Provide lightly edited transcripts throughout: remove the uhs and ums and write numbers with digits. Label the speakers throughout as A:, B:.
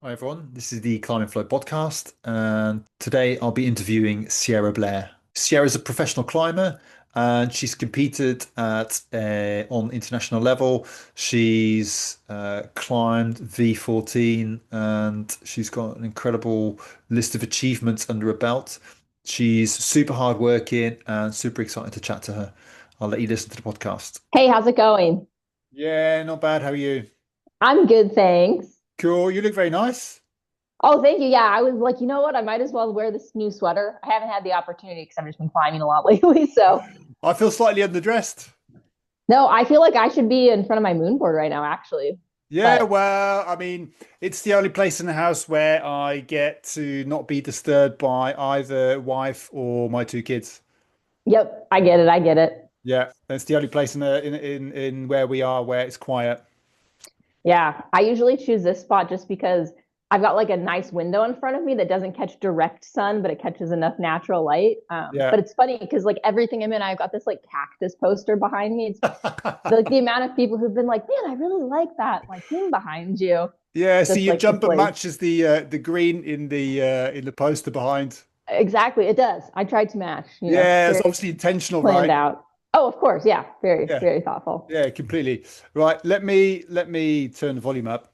A: Hi everyone, this is the Climb and Flow podcast, and today I'll be interviewing Sierra Blair. Sierra is a professional climber, and she's competed at on international level. She's climbed V14, and she's got an incredible list of achievements under her belt. She's super hardworking and super excited to chat to her. I'll let you listen to the podcast.
B: Hey, how's it going?
A: Yeah, not bad. How are you?
B: I'm good, thanks.
A: Cool. You look very nice.
B: Oh, thank you. Yeah, I was like, you know what? I might as well wear this new sweater. I haven't had the opportunity because I've just been climbing a lot lately. So,
A: I feel slightly underdressed.
B: no, I feel like I should be in front of my moon board right now, actually.
A: Yeah,
B: But
A: well, I mean, it's the only place in the house where I get to not be disturbed by either wife or my two kids.
B: yep, I get it. I get it.
A: Yeah, that's the only place in where we are where it's quiet.
B: Yeah, I usually choose this spot just because I've got like a nice window in front of me that doesn't catch direct sun, but it catches enough natural light. But
A: Yeah.
B: it's funny because like everything I'm in, I've got this like cactus poster behind me. It's like the amount of people who've been like, man, I really like that thing behind you.
A: Yeah, so
B: Just
A: your
B: like the
A: jumper
B: place.
A: matches the green in the poster behind.
B: Exactly, it does. I tried to match,
A: Yeah, it's
B: very
A: obviously intentional,
B: planned
A: right?
B: out. Oh, of course, yeah, very,
A: Yeah,
B: very thoughtful.
A: yeah, completely. Right, let me turn the volume up.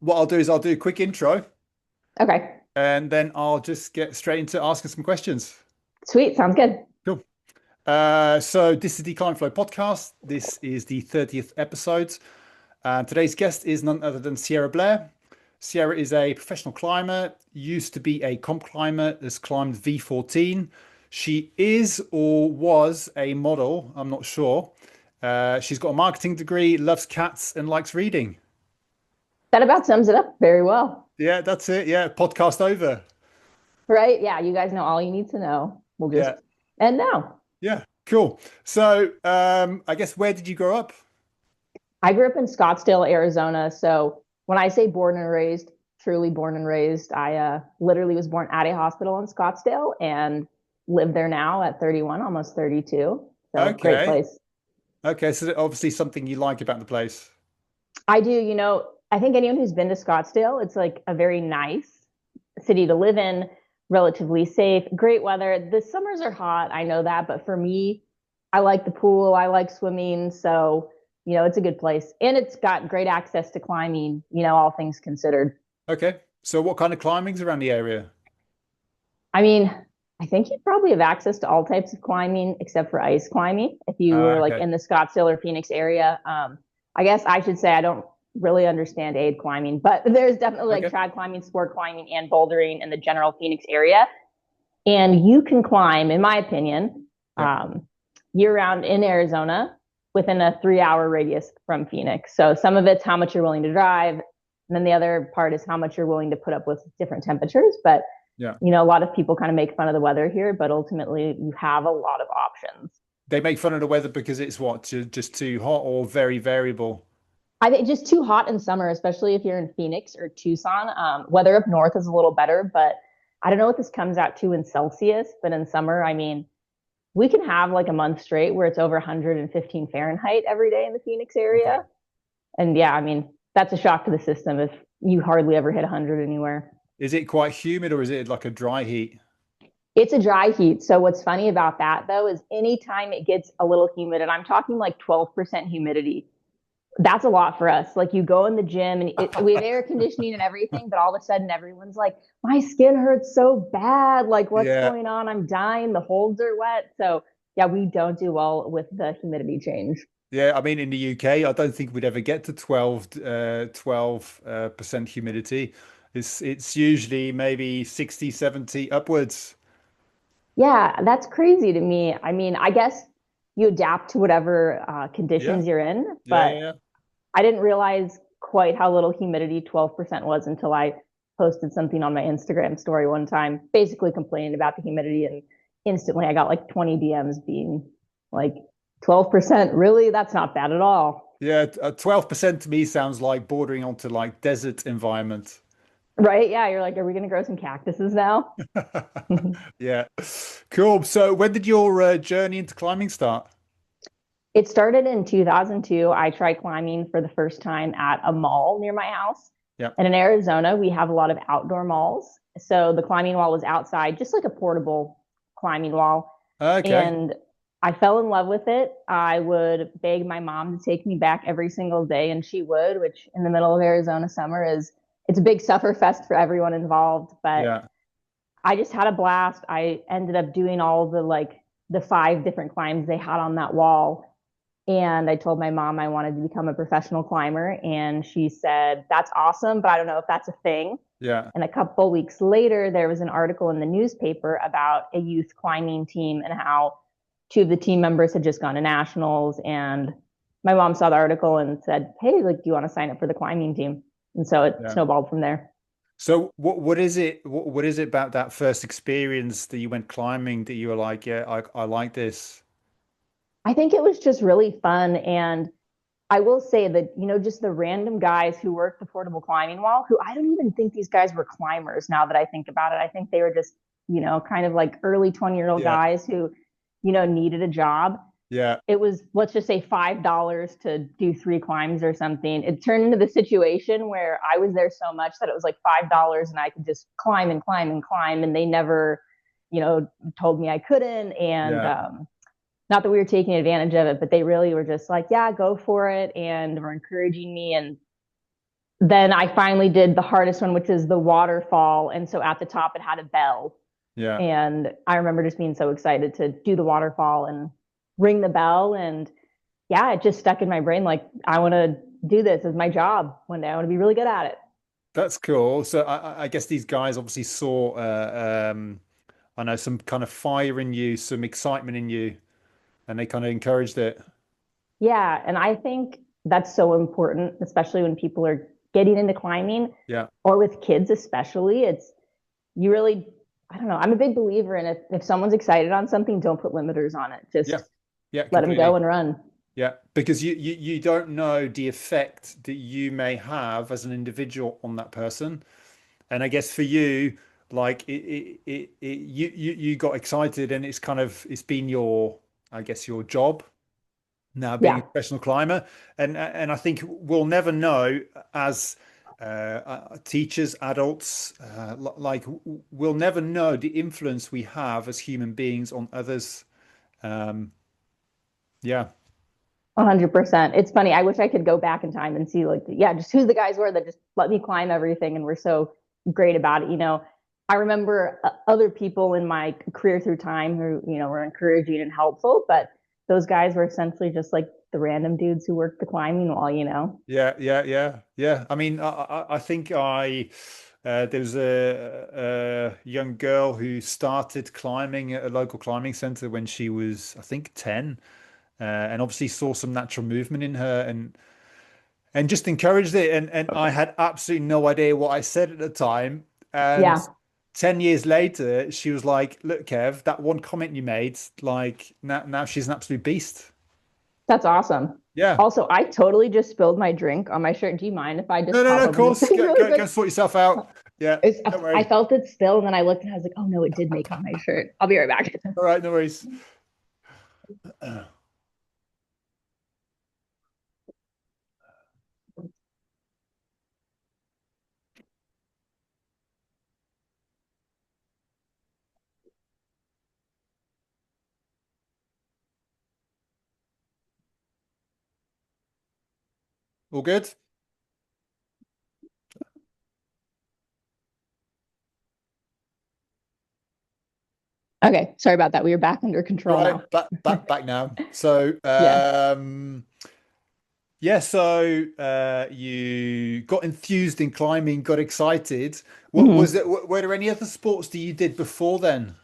A: What I'll do is I'll do a quick intro
B: Okay,
A: and then I'll just get straight into asking some questions.
B: sweet, sounds good.
A: Cool. So this is the Climb Flow podcast. This is the 30th episode. And today's guest is none other than Sierra Blair. Sierra is a professional climber, used to be a comp climber, has climbed V14. She is or was a model, I'm not sure. She's got a marketing degree, loves cats, and likes reading.
B: That about sums it up very well,
A: Yeah, that's it. Yeah, podcast over.
B: right? Yeah, you guys know all you need to know. We'll just
A: Yeah,
B: end now.
A: yeah, cool. So, I guess where did you grow up?
B: I grew up in Scottsdale, Arizona. So when I say born and raised, truly born and raised, I literally was born at a hospital in Scottsdale and live there now at 31, almost 32. So great
A: Okay.
B: place.
A: Okay, so obviously something you like about the place.
B: I do, I think anyone who's been to Scottsdale, it's like a very nice city to live in, relatively safe, great weather. The summers are hot, I know that, but for me, I like the pool, I like swimming, so it's a good place. And it's got great access to climbing, all things considered.
A: Okay. So what kind of climbing's around the area?
B: I mean, I think you'd probably have access to all types of climbing except for ice climbing if you were like
A: Okay.
B: in the Scottsdale or Phoenix area. I guess I should say I don't really understand aid climbing, but there's definitely like
A: Okay.
B: trad climbing, sport climbing, and bouldering in the general Phoenix area. And you can climb, in my opinion,
A: Yeah.
B: year round in Arizona within a 3 hour radius from Phoenix. So some of it's how much you're willing to drive. And then the other part is how much you're willing to put up with different temperatures. But
A: Yeah.
B: a lot of people kind of make fun of the weather here, but ultimately you have a lot of options.
A: They make fun of the weather because it's what, just too hot or very variable.
B: I think just too hot in summer, especially if you're in Phoenix or Tucson. Weather up north is a little better, but I don't know what this comes out to in Celsius. But in summer, I mean, we can have like a month straight where it's over 115 Fahrenheit every day in the Phoenix
A: Okay.
B: area. And yeah, I mean, that's a shock to the system if you hardly ever hit 100 anywhere.
A: Is it quite humid or is it like a dry heat?
B: It's a dry heat. So what's funny about that though is anytime it gets a little humid, and I'm talking like 12% humidity, that's a lot for us. Like you go in the gym and we have air conditioning and everything, but all of a sudden everyone's like, my skin hurts so bad. Like, what's
A: Yeah.
B: going on? I'm dying. The holds are wet. So yeah, we don't do well with the humidity change.
A: Yeah. I mean, in the UK, I don't think we'd ever get to 12% humidity. It's usually maybe 60, 70 upwards.
B: Yeah, that's crazy to me. I mean, I guess you adapt to whatever
A: Yeah.
B: conditions you're in,
A: Yeah.
B: but
A: Yeah.
B: I didn't realize quite how little humidity 12% was until I posted something on my Instagram story one time, basically complaining about the humidity. And instantly I got like 20 DMs being like, 12%, really? That's not bad at all.
A: Yeah. 12% to me sounds like bordering onto like desert environment.
B: Right? Yeah. You're like, are we going to grow some cactuses now?
A: Yeah. Cool. So when did your journey into climbing start?
B: It started in 2002. I tried climbing for the first time at a mall near my house.
A: Yeah.
B: And in Arizona, we have a lot of outdoor malls. So the climbing wall was outside, just like a portable climbing wall.
A: Okay.
B: And I fell in love with it. I would beg my mom to take me back every single day, and she would, which in the middle of Arizona summer is it's a big suffer fest for everyone involved. But
A: Yeah.
B: I just had a blast. I ended up doing all the five different climbs they had on that wall. And I told my mom I wanted to become a professional climber. And she said, "That's awesome, but I don't know if that's a thing."
A: Yeah.
B: And a couple weeks later, there was an article in the newspaper about a youth climbing team and how two of the team members had just gone to nationals. And my mom saw the article and said, "Hey, like, do you want to sign up for the climbing team?" And so it
A: Yeah.
B: snowballed from there.
A: So what is it what is it about that first experience that you went climbing that you were like, yeah, I like this.
B: I think it was just really fun. And I will say that, just the random guys who worked the portable climbing wall, who I don't even think these guys were climbers now that I think about it. I think they were just, kind of like early 20-year-old
A: Yeah.
B: guys who, needed a job.
A: Yeah.
B: It was, let's just say, $5 to do three climbs or something. It turned into the situation where I was there so much that it was like $5 and I could just climb and climb and climb. And they never, told me I couldn't. And,
A: Yeah.
B: not that we were taking advantage of it, but they really were just like, "Yeah, go for it," and were encouraging me. And then I finally did the hardest one, which is the waterfall. And so at the top, it had a bell.
A: Yeah.
B: And I remember just being so excited to do the waterfall and ring the bell. And yeah, it just stuck in my brain like, I want to do this as my job one day. I want to be really good at it.
A: That's cool. So I guess these guys obviously saw I know some kind of fire in you, some excitement in you, and they kind of encouraged it.
B: Yeah. And I think that's so important, especially when people are getting into climbing
A: Yeah.
B: or with kids, especially. You really, I don't know. I'm a big believer in if someone's excited on something, don't put limiters on it.
A: Yeah.
B: Just
A: Yeah,
B: let them go
A: completely.
B: and run.
A: Yeah, because you don't know the effect that you may have as an individual on that person. And I guess for you, like you got excited and it's kind of it's been your I guess your job now being a
B: Yeah,
A: professional climber. And I think we'll never know as teachers, adults, like we'll never know the influence we have as human beings on others. Um, yeah.
B: 100%. It's funny. I wish I could go back in time and see, like, yeah, just who the guys were that just let me climb everything and were so great about it. I remember other people in my career through time who, were encouraging and helpful, but those guys were essentially just like the random dudes who worked the climbing wall.
A: Yeah, yeah, yeah, yeah. I mean, I think there was a young girl who started climbing at a local climbing center when she was, I think, 10, and obviously saw some natural movement in her and just encouraged it. And I had absolutely no idea what I said at the time. And
B: Yeah,
A: 10 years later, she was like, "Look, Kev, that one comment you made, like now she's an absolute beast."
B: that's awesome.
A: Yeah.
B: Also, I totally just spilled my drink on my shirt. Do you mind if I
A: No,
B: just
A: no, no,
B: hop
A: of
B: over to the
A: course.
B: sink really
A: Go
B: quick?
A: sort yourself out. Yeah, don't
B: I
A: worry.
B: felt it spill, and then I looked and I was like, "Oh no, it did make on my shirt." I'll be right back.
A: All right, no worries. All good?
B: Okay, sorry about that. We are back under control
A: Right,
B: now.
A: back now. So,
B: Yeah.
A: yeah, so you got enthused in climbing, got excited. What was
B: Mhm.
A: it? Were there any other sports that you did before then?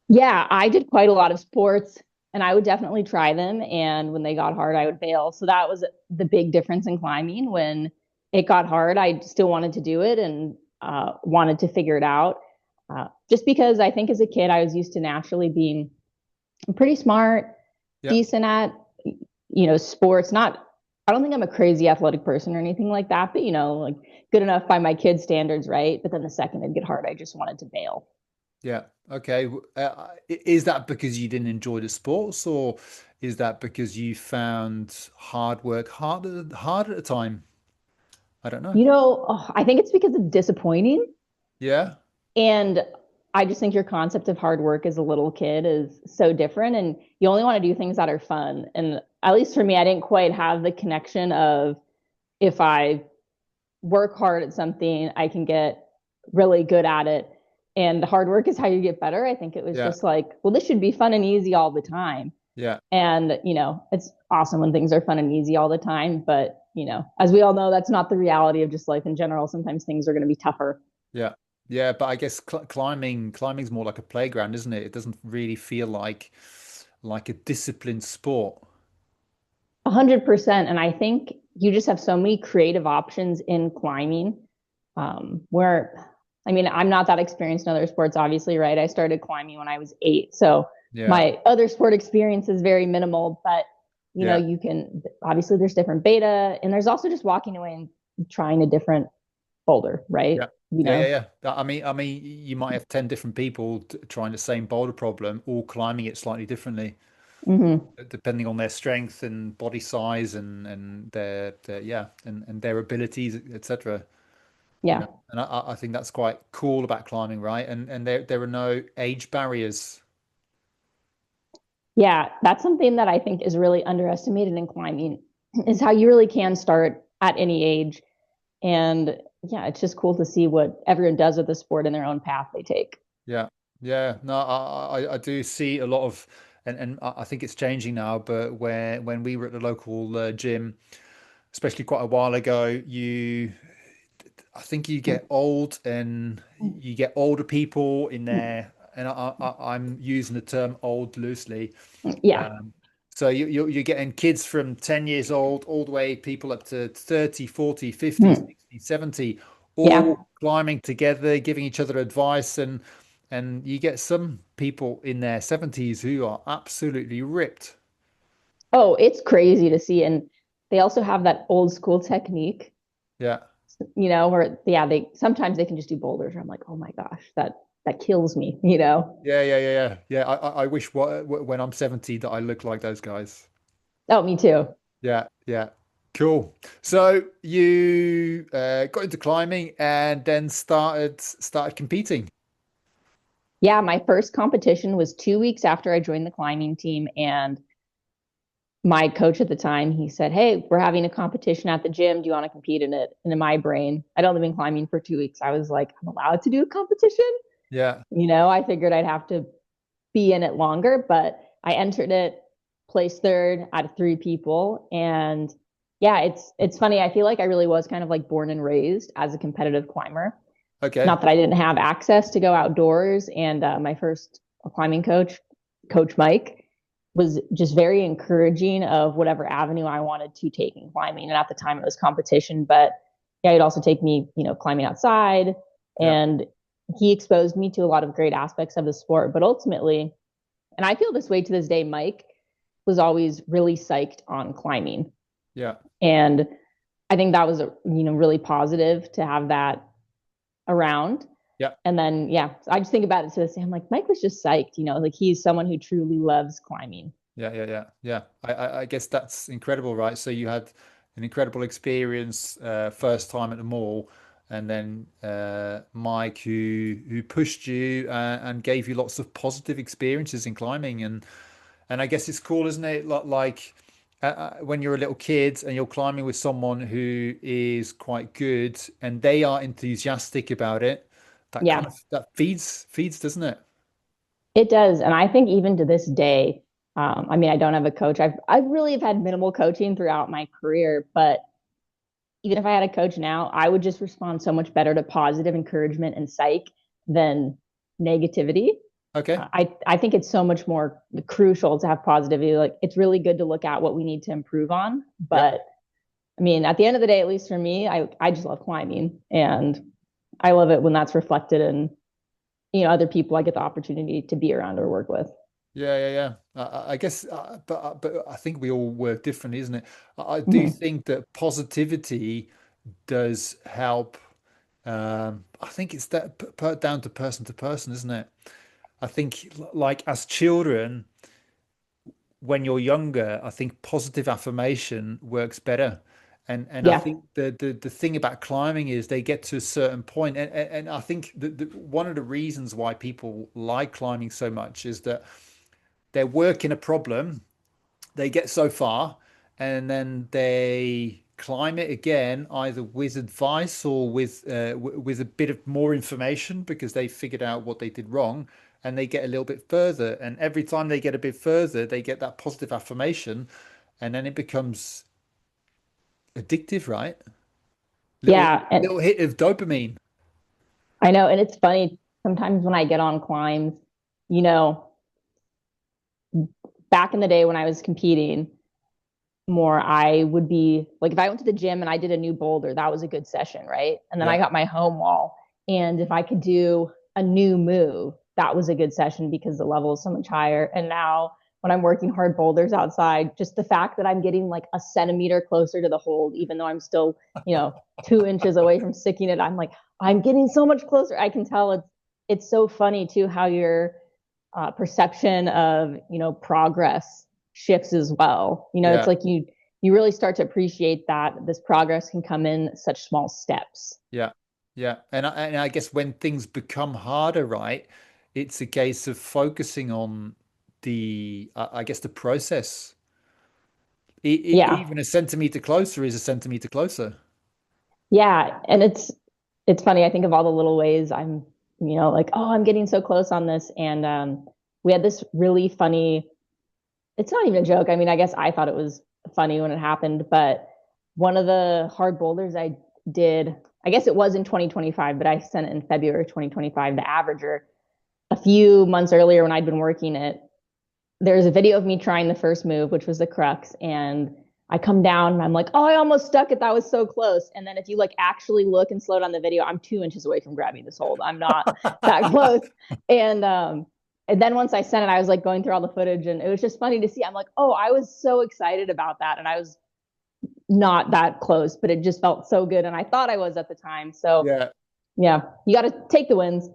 B: Yeah, I did quite a lot of sports and I would definitely try them. And when they got hard, I would bail. So that was the big difference in climbing. When it got hard, I still wanted to do it and wanted to figure it out. Just because I think as a kid, I was used to naturally being pretty smart,
A: Yeah,
B: decent at, sports. Not, I don't think I'm a crazy athletic person or anything like that, but, like good enough by my kids' standards, right? But then the second it'd get hard, I just wanted to bail.
A: yeah. Okay. Is that because you didn't enjoy the sports, or is that because you found hard work hard at the time? I don't know.
B: I think it's because it's disappointing.
A: Yeah,
B: And I just think your concept of hard work as a little kid is so different. And you only want to do things that are fun. And at least for me, I didn't quite have the connection of if I work hard at something, I can get really good at it. And the hard work is how you get better. I think it was
A: yeah,
B: just like, well, this should be fun and easy all the time.
A: yeah,
B: And, it's awesome when things are fun and easy all the time. But, as we all know, that's not the reality of just life in general. Sometimes things are going to be tougher.
A: yeah, yeah. But I guess climbing's more like a playground, isn't it? It doesn't really feel like a disciplined sport.
B: 100%. And I think you just have so many creative options in climbing where, I mean, I'm not that experienced in other sports, obviously, right? I started climbing when I was 8. So
A: Yeah,
B: my other sport experience is very minimal, but
A: yeah,
B: you can obviously there's different beta and there's also just walking away and trying a different boulder, right?
A: yeah,
B: You
A: yeah, yeah,
B: know?
A: yeah. I mean, you might have 10 different people trying the same boulder problem, all climbing it slightly differently,
B: Mm-hmm.
A: depending on their strength and body size and their yeah and their abilities, etc. You know,
B: Yeah.
A: and I think that's quite cool about climbing, right? And there are no age barriers.
B: Yeah. That's something that I think is really underestimated in climbing is how you really can start at any age. And yeah, it's just cool to see what everyone does with the sport in their own path they take.
A: Yeah, yeah. No, I do see a lot of, and I think it's changing now. But when we were at the local gym, especially quite a while ago, I think you get old and you get older people in there, and I'm using the term old loosely.
B: Yeah.
A: Um, so you're getting kids from 10 years old all the way people up to 30, 40, 50,
B: Hmm.
A: 60, 70,
B: Yeah.
A: all climbing together, giving each other advice, and you get some people in their 70s who are absolutely ripped.
B: Oh, it's crazy to see. And they also have that old school technique,
A: Yeah.
B: where yeah, they sometimes they can just do boulders. I'm like, oh my gosh, that kills me.
A: Yeah, yeah, yeah, yeah. Yeah, I wish when I'm 70 that I look like those guys.
B: Oh, me too.
A: Yeah, yeah. Cool. So you got into climbing and then started competing.
B: Yeah, my first competition was 2 weeks after I joined the climbing team. And my coach at the time, he said, hey, we're having a competition at the gym. Do you want to compete in it? And in my brain, I'd only been climbing for 2 weeks. I was like, I'm allowed to do a competition.
A: Yeah,
B: I figured I'd have to be in it longer, but I entered it, placed third out of 3 people. And yeah, it's funny. I feel like I really was kind of like born and raised as a competitive climber.
A: okay.
B: Not that I didn't have access to go outdoors. And my first climbing coach, Coach Mike, was just very encouraging of whatever avenue I wanted to take in climbing. And at the time it was competition, but yeah, he'd also take me, climbing outside.
A: Yeah,
B: And he exposed me to a lot of great aspects of the sport. But ultimately, and I feel this way to this day, Mike was always really psyched on climbing.
A: yeah,
B: And I think that was, really positive to have that around.
A: yeah,
B: And then, yeah, I just think about it to this day. I'm like, Mike was just psyched, like he's someone who truly loves climbing.
A: yeah, yeah, yeah, yeah. I guess that's incredible, right? So you had an incredible experience first time at the mall, and then Mike who pushed you and gave you lots of positive experiences in climbing, and I guess it's cool, isn't it? Like when you're a little kid and you're climbing with someone who is quite good and they are enthusiastic about it, that kind
B: Yeah,
A: of that feeds, doesn't it?
B: it does. And I think even to this day, I mean, I don't have a coach. I really have had minimal coaching throughout my career, but even if I had a coach now, I would just respond so much better to positive encouragement and psych than negativity.
A: Okay.
B: I think it's so much more crucial to have positivity. Like it's really good to look at what we need to improve on,
A: Yeah.
B: but I mean, at the end of the day, at least for me, I just love climbing, and I love it when that's reflected in other people I get the opportunity to be around or work with.
A: Yeah, yeah, yeah. I guess, but I think we all work differently, isn't it? I do
B: Mm-hmm.
A: think that positivity does help. I think it's that down to person, isn't it? I think like as children, when you're younger, I think positive affirmation works better. And I
B: Yeah.
A: think the thing about climbing is they get to a certain point, and I think one of the reasons why people like climbing so much is that they're working a problem, they get so far, and then they climb it again, either with advice or with a bit of more information because they figured out what they did wrong, and they get a little bit further. And every time they get a bit further, they get that positive affirmation, and then it becomes addictive, right? Little
B: Yeah. And
A: little hit of dopamine.
B: I know. And it's funny sometimes when I get on climbs, you know, back in the day when I was competing more, I would be like, if I went to the gym and I did a new boulder, that was a good session, right? And then I
A: Yeah,
B: got my home wall. And if I could do a new move, that was a good session because the level is so much higher. And now when I'm working hard boulders outside, just the fact that I'm getting like a centimeter closer to the hold, even though I'm still, 2 inches away from sticking it, I'm like, I'm getting so much closer. I can tell it's so funny too how your perception of progress shifts as well. It's
A: yeah,
B: like you really start to appreciate that this progress can come in such small steps.
A: yeah, yeah. And I guess when things become harder, right, it's a case of focusing on I guess the process.
B: Yeah.
A: Even a centimeter closer is a centimeter closer.
B: Yeah, and it's funny. I think of all the little ways I'm, like, oh, I'm getting so close on this. And we had this really funny, it's not even a joke. I mean, I guess I thought it was funny when it happened, but one of the hard boulders I did, I guess it was in 2025, but I sent it in February 2025, the averager. A few months earlier when I'd been working it, there's a video of me trying the first move, which was the crux, and I come down and I'm like, oh, I almost stuck it. That was so close. And then if you like actually look and slow down the video, I'm 2 inches away from grabbing this hold. I'm not that close. And and then once I sent it, I was like going through all the footage, and it was just funny to see. I'm like, oh, I was so excited about that, and I was not that close, but it just felt so good, and I thought I was at the time. So
A: Yeah,
B: yeah, you got to take the wins.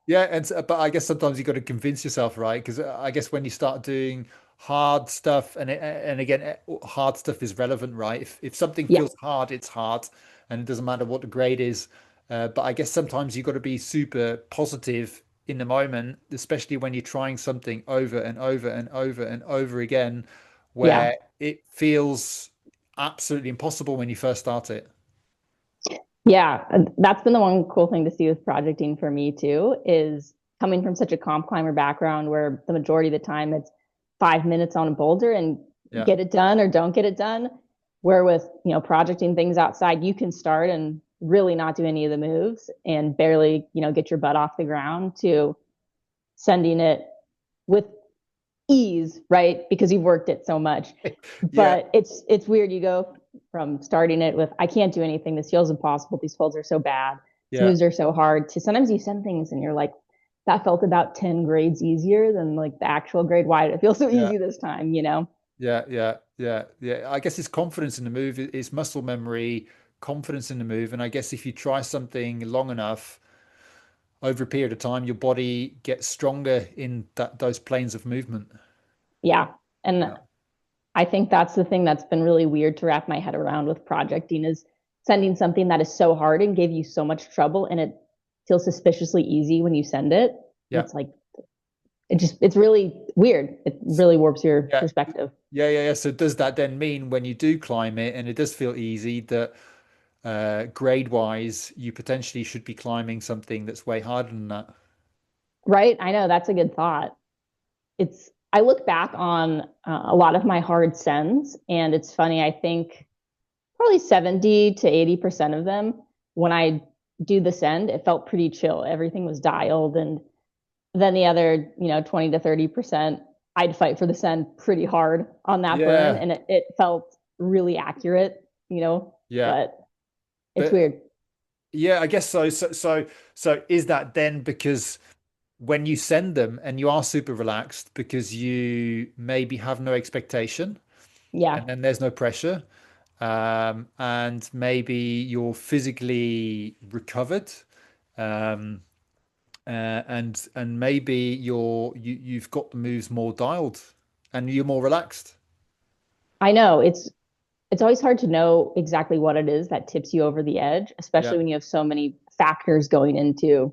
A: yeah, but I guess sometimes you got to convince yourself, right? Because I guess when you start doing hard stuff, and again, hard stuff is relevant, right? If something
B: Yeah,
A: feels hard, it's hard, and it doesn't matter what the grade is. But I guess sometimes you got to be super positive in the moment, especially when you're trying something over and over and over and over again,
B: yeah.
A: where it feels absolutely impossible when you first start it.
B: Yeah, and that's been the one cool thing to see with projecting for me too, is coming from such a comp climber background where the majority of the time it's 5 minutes on a boulder and
A: Yeah,
B: get it done or don't get it done. Where with, projecting things outside, you can start and really not do any of the moves and barely, get your butt off the ground to sending it with ease, right? Because you've worked it so much.
A: yeah,
B: But it's weird. You go from starting it with I can't do anything. This feels impossible. These folds are so bad. These
A: yeah,
B: moves are so hard. To sometimes you send things and you're like, that felt about 10 grades easier than like the actual grade. Why did it feel so
A: yeah.
B: easy this time?
A: Yeah, yeah, yeah, yeah. I guess it's confidence in the move, it's muscle memory, confidence in the move. And I guess if you try something long enough over a period of time, your body gets stronger in those planes of movement.
B: Yeah. And
A: Yeah.
B: I think that's the thing that's been really weird to wrap my head around with projecting is sending something that is so hard and gave you so much trouble and it feels suspiciously easy when you send it. And
A: Yeah.
B: it's like it's really weird. It really warps your
A: Yeah.
B: perspective.
A: Yeah, yeah, yeah. So does that then mean when you do climb it and it does feel easy that grade wise you potentially should be climbing something that's way harder than that?
B: Right? I know that's a good thought. It's I look back on a lot of my hard sends and it's funny. I think probably 70 to 80% of them when I do the send, it felt pretty chill. Everything was dialed, and then the other, 20 to 30%, I'd fight for the send pretty hard on that burn,
A: Yeah,
B: and it felt really accurate.
A: yeah.
B: But it's
A: But
B: weird.
A: yeah, I guess so. So is that then because when you send them and you are super relaxed because you maybe have no expectation
B: Yeah.
A: and then there's no pressure, and maybe you're physically recovered, um, and maybe you've got the moves more dialed and you're more relaxed.
B: I know. It's it's always hard to know exactly what it is that tips you over the edge,
A: Yeah.
B: especially when you have so many factors going into,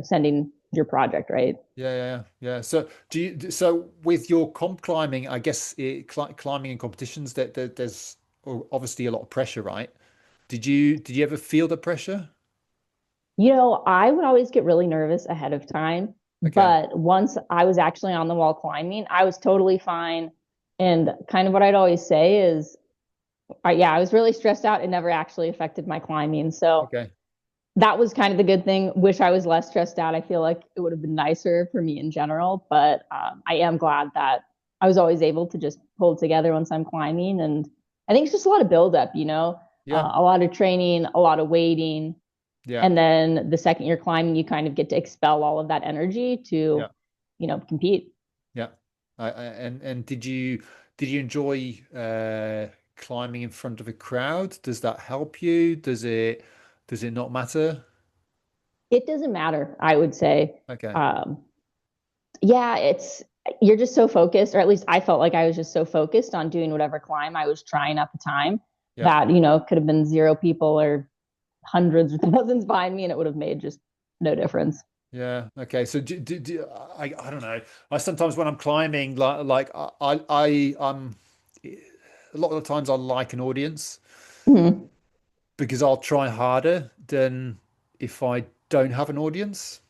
B: sending your project, right?
A: Yeah. So so with your comp climbing, I guess climbing in competitions there's obviously a lot of pressure, right? Did you ever feel the pressure?
B: I would always get really nervous ahead of time,
A: Okay.
B: but once I was actually on the wall climbing, I was totally fine. And kind of what I'd always say is, yeah, I was really stressed out. It never actually affected my climbing. So
A: Okay.
B: that was kind of the good thing. Wish I was less stressed out. I feel like it would have been nicer for me in general, but I am glad that I was always able to just pull it together once I'm climbing. And I think it's just a lot of buildup,
A: Yeah.
B: a lot of training, a lot of waiting.
A: Yeah.
B: And then the second you're climbing, you kind of get to expel all of that energy
A: Yeah.
B: to, compete.
A: Yeah. And did you enjoy climbing in front of a crowd? Does that help you? Does it not matter?
B: It doesn't matter, I would say.
A: Okay.
B: Um, yeah, you're just so focused, or at least I felt like I was just so focused on doing whatever climb I was trying at the time
A: Yeah.
B: that, could have been zero people or hundreds or thousands behind me and it would have made just no difference.
A: Yeah. Okay. So I don't know. I sometimes when I'm climbing, like I'm a lot of the times I like an audience
B: Mhm.
A: because I'll try harder than if I don't have an audience.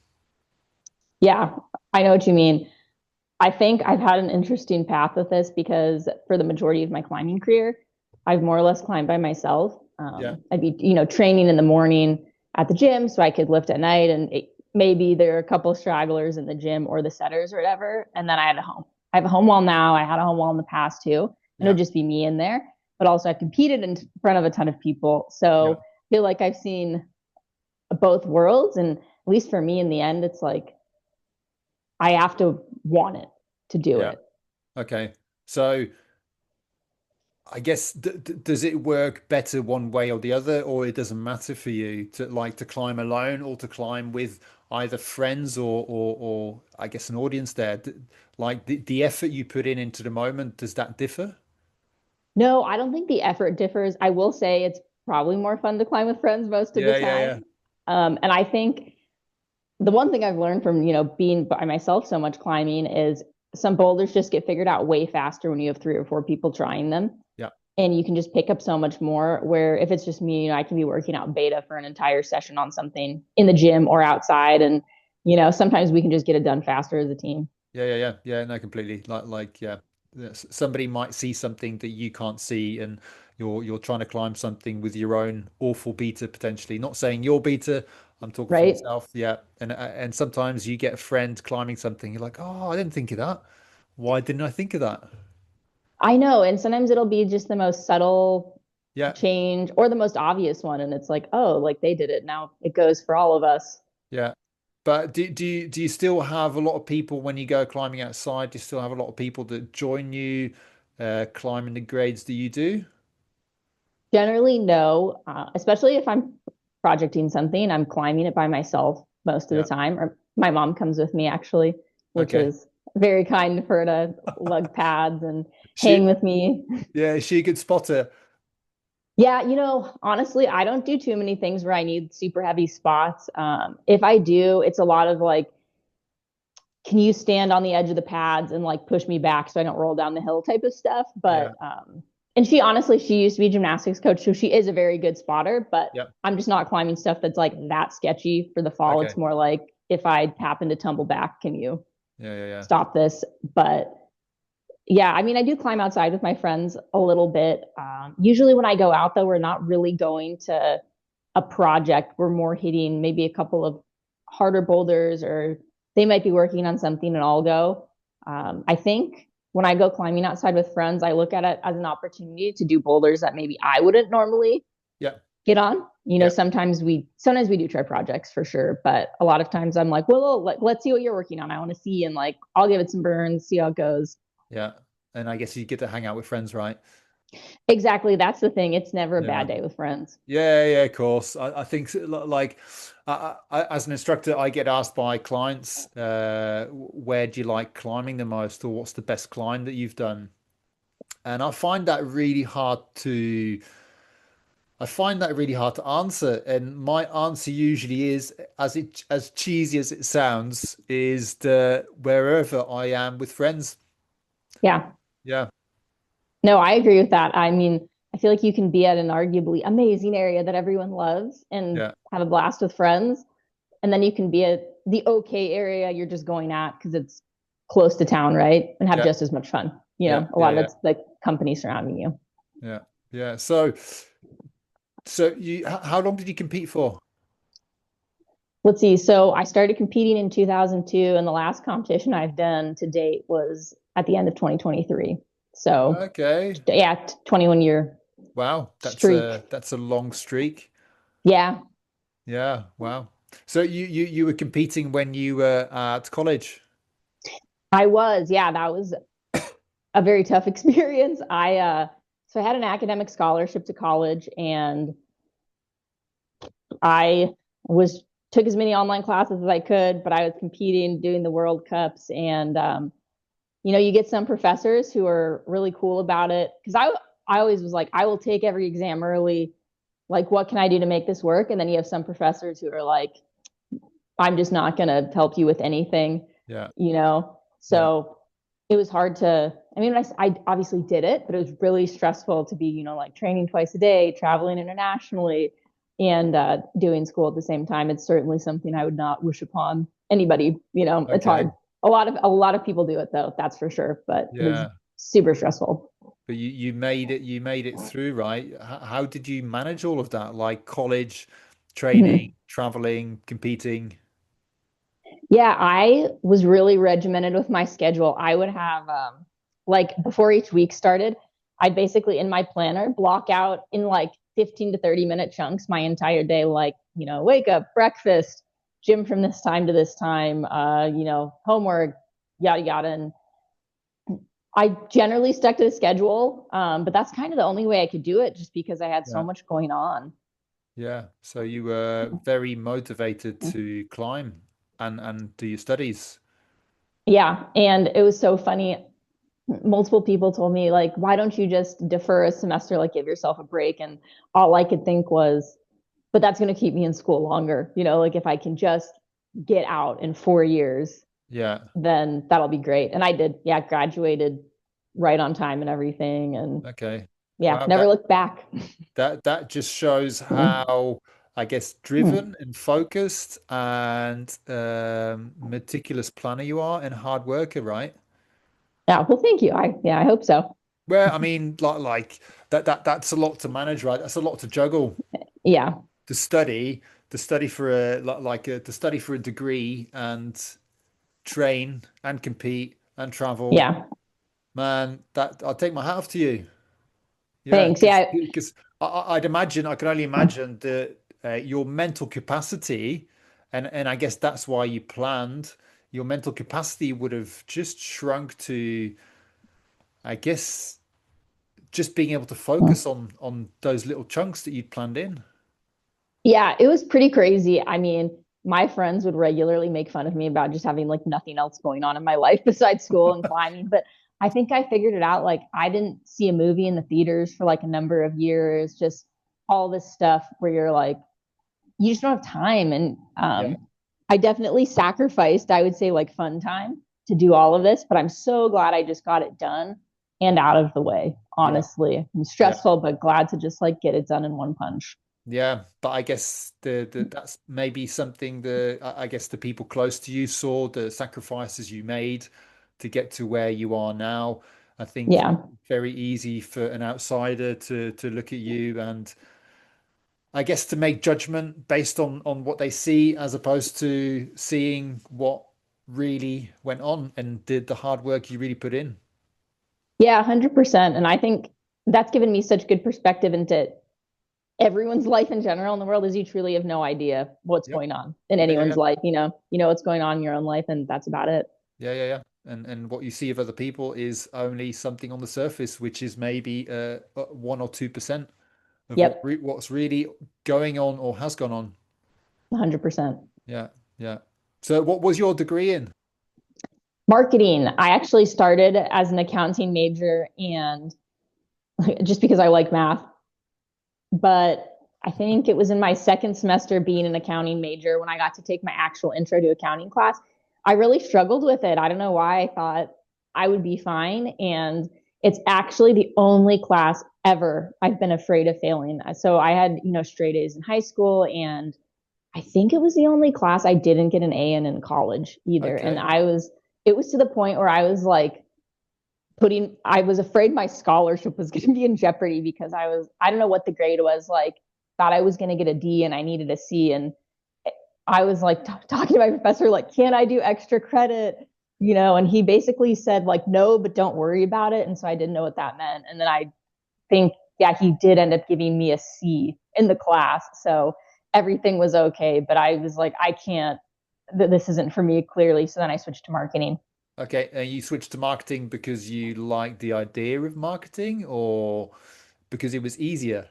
B: Yeah, I know what you mean. I think I've had an interesting path with this because for the majority of my climbing career, I've more or less climbed by myself.
A: Yeah.
B: I'd be, training in the morning at the gym so I could lift at night, and maybe there are a couple of stragglers in the gym or the setters or whatever. And then I had a home. I have a home wall now. I had a home wall in the past too, and it
A: Yeah.
B: would just be me in there. But also, I competed in front of a ton of people,
A: Yeah.
B: so I feel like I've seen both worlds, and at least for me, in the end, it's like I have to want it to do
A: Yeah.
B: it.
A: Okay. So I guess does it work better one way or the other, or it doesn't matter for you to climb alone or to climb with either friends or I guess an audience there? Like the effort you put in into the moment, does that differ?
B: No, I don't think the effort differs. I will say it's probably more fun to climb with friends most of the
A: Yeah.
B: time. And I think the one thing I've learned from, being by myself so much climbing is some boulders just get figured out way faster when you have three or four people trying them.
A: Yeah.
B: And you can just pick up so much more. Where if it's just me, I can be working out beta for an entire session on something in the gym or outside. And, sometimes we can just get it done faster as a team.
A: Yeah. No, completely. Yeah. Somebody might see something that you can't see, and you're trying to climb something with your own awful beta potentially. Not saying you're beta, I'm talking for
B: Right.
A: myself. Yeah. And sometimes you get a friend climbing something, you're like, oh, I didn't think of that. Why didn't I think of that?
B: I know. And sometimes it'll be just the most subtle
A: Yeah.
B: change or the most obvious one. And it's like, oh, like they did it. Now it goes for all of us.
A: Yeah. But do you still have a lot of people when you go climbing outside? Do you still have a lot of people that join you climbing the grades that you do?
B: Generally, no, especially if I'm projecting something, I'm climbing it by myself most of the
A: Yeah.
B: time. Or my mom comes with me actually, which
A: Okay.
B: is very kind of her to lug pads and hang
A: She
B: with me.
A: Yeah, is she a good spotter?
B: Yeah, honestly, I don't do too many things where I need super heavy spots. If I do, it's a lot of like, can you stand on the edge of the pads and like push me back so I don't roll down the hill type of stuff.
A: Yeah.
B: And she honestly, she used to be a gymnastics coach, so she is a very good spotter, but
A: Yeah.
B: I'm just not climbing stuff that's like that sketchy for the fall.
A: Okay.
B: It's more like if I happen to tumble back, can you
A: Yeah.
B: stop this? But yeah, I mean, I do climb outside with my friends a little bit. Usually when I go out though, we're not really going to a project. We're more hitting maybe a couple of harder boulders, or they might be working on something and I'll go. I think when I go climbing outside with friends, I look at it as an opportunity to do boulders that maybe I wouldn't normally
A: Yeah.
B: get on.
A: Yeah.
B: Sometimes we do try projects for sure, but a lot of times I'm like, well, let's see what you're working on. I want to see, and like I'll give it some burns, see how it goes.
A: Yeah. And I guess you get to hang out with friends, right?
B: Exactly, that's the thing. It's never a
A: Yeah.
B: bad day with friends.
A: Yeah, of course. I think like as an instructor, I get asked by clients, where do you like climbing the most, or what's the best climb that you've done? And I find that really hard to answer. And my answer usually is, as cheesy as it sounds, is the wherever I am with friends.
B: Yeah.
A: Yeah,
B: No, I agree with that. I mean, I feel like you can be at an arguably amazing area that everyone loves and
A: yeah,
B: have a blast with friends. And then you can be at the okay area you're just going at because it's close to town, right? And have
A: yeah,
B: just as much fun. You
A: yeah,
B: know, a
A: yeah,
B: lot of
A: yeah,
B: it's the company surrounding you.
A: yeah, yeah. So how long did you compete for?
B: Let's see. So I started competing in 2002, and the last competition I've done to date was at the end of 2023. So
A: Okay.
B: yeah, 21-year
A: Wow,
B: streak.
A: that's a long streak.
B: Yeah,
A: Yeah, wow. So you were competing when you were at college.
B: I was. Yeah, that was a very tough experience. I had an academic scholarship to college, and I was took as many online classes as I could, but I was competing, doing the World Cups, and you get some professors who are really cool about it because I always was like, I will take every exam early. Like, what can I do to make this work? And then you have some professors who are like, I'm just not going to help you with anything,
A: Yeah,
B: you know?
A: yeah,
B: So it was hard to, I mean, I obviously did it, but it was really stressful to be, like training twice a day, traveling internationally, and doing school at the same time. It's certainly something I would not wish upon anybody. It's hard.
A: okay.
B: A lot of people do it though, that's for sure. But it was
A: Yeah.
B: super stressful.
A: But you made it through, right? How did you manage all of that? Like college, training,
B: Mhm.
A: traveling, competing.
B: Yeah, I was really regimented with my schedule. I would have like before each week started, I'd basically in my planner block out in like 15 to 30-minute chunks my entire day, like, wake up, breakfast, gym from this time to this time, homework, yada yada. And I generally stuck to the schedule, but that's kind of the only way I could do it just because I had so
A: Yeah.
B: much going on.
A: Yeah. So you were very motivated to climb and do your studies.
B: Yeah, and it was so funny. Multiple people told me like, why don't you just defer a semester, like give yourself a break? And all I could think was, but that's going to keep me in school longer. Like if I can just get out in 4 years,
A: Yeah.
B: then that'll be great. And I did. Yeah, graduated right on time and everything, and
A: Okay.
B: yeah,
A: Wow.
B: never looked back.
A: That just shows how, I guess, driven and focused and meticulous planner you are and hard worker, right?
B: Yeah, well, thank you. I hope so.
A: Well, I mean, like that's a lot to manage, right? That's a lot to juggle.
B: Yeah,
A: To study, to study for a to study for a degree and train and compete and travel.
B: yeah.
A: Man, that I'll take my hat off to you. Yeah,
B: Thanks. Yeah,
A: because I'd imagine, I can only imagine that your mental capacity, and I guess that's why you planned, your mental capacity would have just shrunk to, I guess, just being able to focus on those little chunks that you'd planned in.
B: yeah, it was pretty crazy. I mean, my friends would regularly make fun of me about just having like nothing else going on in my life besides school and climbing. But I think I figured it out. Like, I didn't see a movie in the theaters for like a number of years, just all this stuff where you're like, you just don't have time. And
A: Yeah,
B: I definitely sacrificed, I would say, like fun time to do all of this. But I'm so glad I just got it done and out of the way,
A: yeah,
B: honestly. I'm
A: yeah.
B: stressful, but glad to just like get it done in one punch.
A: Yeah, but I guess the that's maybe something I guess the people close to you saw the sacrifices you made to get to where you are now. I think
B: Yeah.
A: very easy for an outsider to look at you and I guess to make judgment based on what they see as opposed to seeing what really went on and did the hard work you really put in.
B: Yeah, 100%. And I think that's given me such good perspective into everyone's life in general in the world, is you truly have no idea what's
A: Yep.
B: going on in
A: Yeah, yeah,
B: anyone's
A: yeah.
B: life. You know what's going on in your own life, and that's about it.
A: Yeah, yeah, yeah. And what you see of other people is only something on the surface, which is maybe 1 or 2% of
B: Yep,
A: what's really going on or has gone on.
B: 100%.
A: Yeah, yeah. So what was your degree in?
B: Marketing. I actually started as an accounting major, and just because I like math. But I think it was in my second semester being an accounting major when I got to take my actual intro to accounting class. I really struggled with it. I don't know why I thought I would be fine. And it's actually the only class ever I've been afraid of failing. So I had, straight A's in high school, and I think it was the only class I didn't get an A in college either. And
A: Okay.
B: it was to the point where I was like, I was afraid my scholarship was going to be in jeopardy because I don't know what the grade was like, thought I was going to get a D and I needed a C. And I was like talking to my professor, like, can I do extra credit? And he basically said, like, no, but don't worry about it. And so I didn't know what that meant. And then I think, yeah, he did end up giving me a C in the class. So everything was okay. But I was like, I can't, this isn't for me clearly. So then I switched to marketing.
A: Okay. And you switched to marketing because you liked the idea of marketing or because it was easier?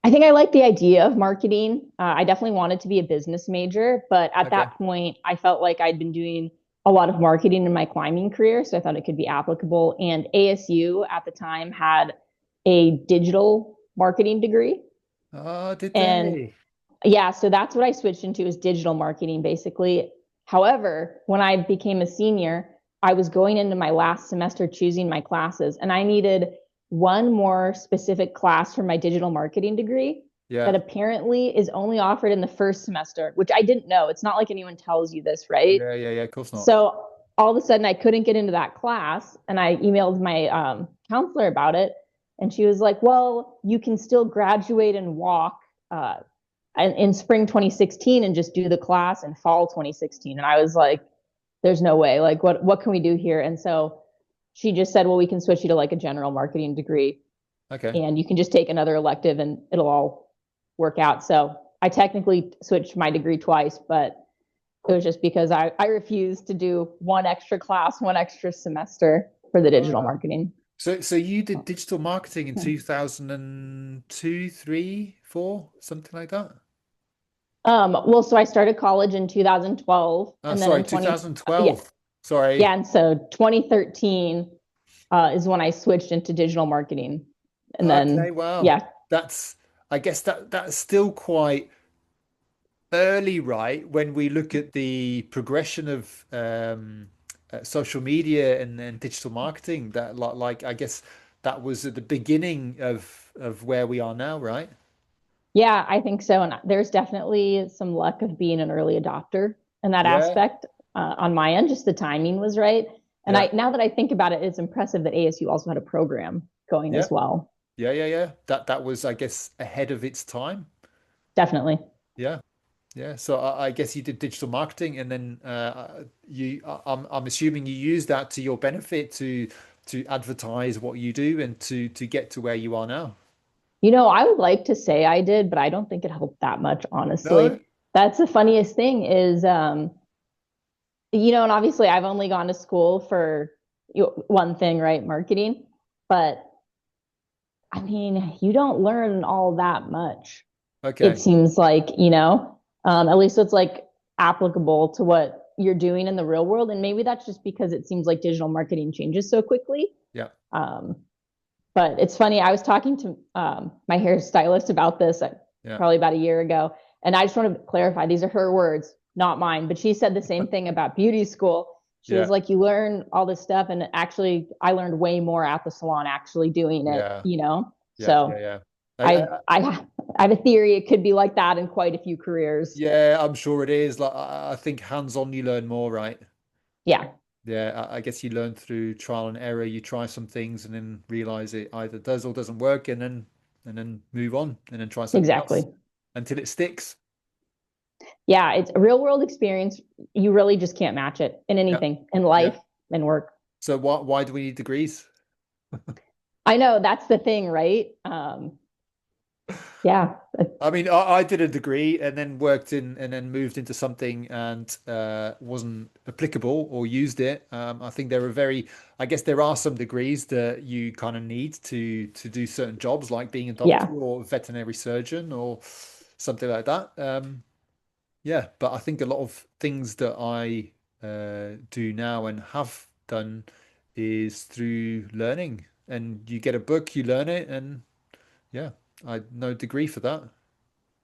B: I think I like the idea of marketing. I definitely wanted to be a business major, but at
A: Okay.
B: that point, I felt like I'd been doing a lot of marketing in my climbing career, so I thought it could be applicable. And ASU at the time had a digital marketing degree,
A: Oh, did
B: and
A: they?
B: yeah, so that's what I switched into is digital marketing basically. However, when I became a senior, I was going into my last semester choosing my classes, and I needed one more specific class for my digital marketing degree that
A: Yeah.
B: apparently is only offered in the first semester, which I didn't know. It's not like anyone tells you this, right?
A: Yeah, yeah, yeah. Of course not.
B: So all of a sudden, I couldn't get into that class, and I emailed my counselor about it, and she was like, "Well, you can still graduate and walk in spring 2016 and just do the class in fall 2016." And I was like, there's no way. Like, what can we do here? And so she just said, well, we can switch you to like a general marketing degree,
A: Okay.
B: and you can just take another elective and it'll all work out. So I technically switched my degree twice, but it was just because I refused to do one extra class, one extra semester for the digital
A: Uh,
B: marketing.
A: so you did digital marketing in 2002, 3, 4, something like that?
B: Well, so I started college in 2012,
A: Oh,
B: and then
A: sorry,
B: in yeah,
A: 2012. Sorry.
B: yeah, and so 2013 is when I switched into digital marketing. And
A: Okay,
B: then,
A: wow.
B: yeah,
A: That's, I guess that's still quite early, right? When we look at the progression of social media and digital marketing, that like I guess that was at the beginning of where we are now, right?
B: yeah, I think so. And there's definitely some luck of being an early adopter in that
A: Yeah,
B: aspect on my end. Just the timing was right. And
A: yeah,
B: now that I think about it, it's impressive that ASU also had a program going
A: yeah,
B: as well.
A: yeah, yeah, yeah. That was, I guess, ahead of its time.
B: Definitely.
A: Yeah. Yeah, so I guess you did digital marketing, and then I'm assuming you use that to your benefit to advertise what you do and to get to where you are now.
B: I would like to say I did, but I don't think it helped that much,
A: No?
B: honestly. That's the funniest thing is, and obviously I've only gone to school for one thing, right? Marketing. But I mean, you don't learn all that much. It
A: Okay.
B: seems like, at least it's like applicable to what you're doing in the real world. And maybe that's just because it seems like digital marketing changes so quickly.
A: Yeah.
B: Um, but it's funny. I was talking to my hairstylist about this
A: Yeah.
B: probably about a year ago. And I just want to clarify these are her words, not mine. But she said the same thing about beauty school. She was
A: Yeah.
B: like, you learn all this stuff. And actually, I learned way more at the salon actually doing it,
A: Yeah. Yeah. Yeah.
B: So
A: Yeah.
B: I, I, I have a theory it could be like that in quite a few careers.
A: Yeah, I'm sure it is. Like I think hands-on you learn more, right?
B: Yeah,
A: Yeah, I guess you learn through trial and error. You try some things and then realize it either does or doesn't work, and then move on and then try something else
B: exactly.
A: until it sticks.
B: Yeah, it's a real world experience. You really just can't match it in
A: Yeah.
B: anything in
A: Yeah.
B: life and work.
A: So why do we need degrees?
B: I know that's the thing, right? Yeah,
A: I mean, I did a degree and then worked in and then moved into something and wasn't applicable or used it. I think there are I guess there are some degrees that you kind of need to do certain jobs, like being a doctor
B: yeah,
A: or veterinary surgeon or something like that. Yeah, but I think a lot of things that I do now and have done is through learning. and you get a book, you learn it, and yeah, I no degree for that.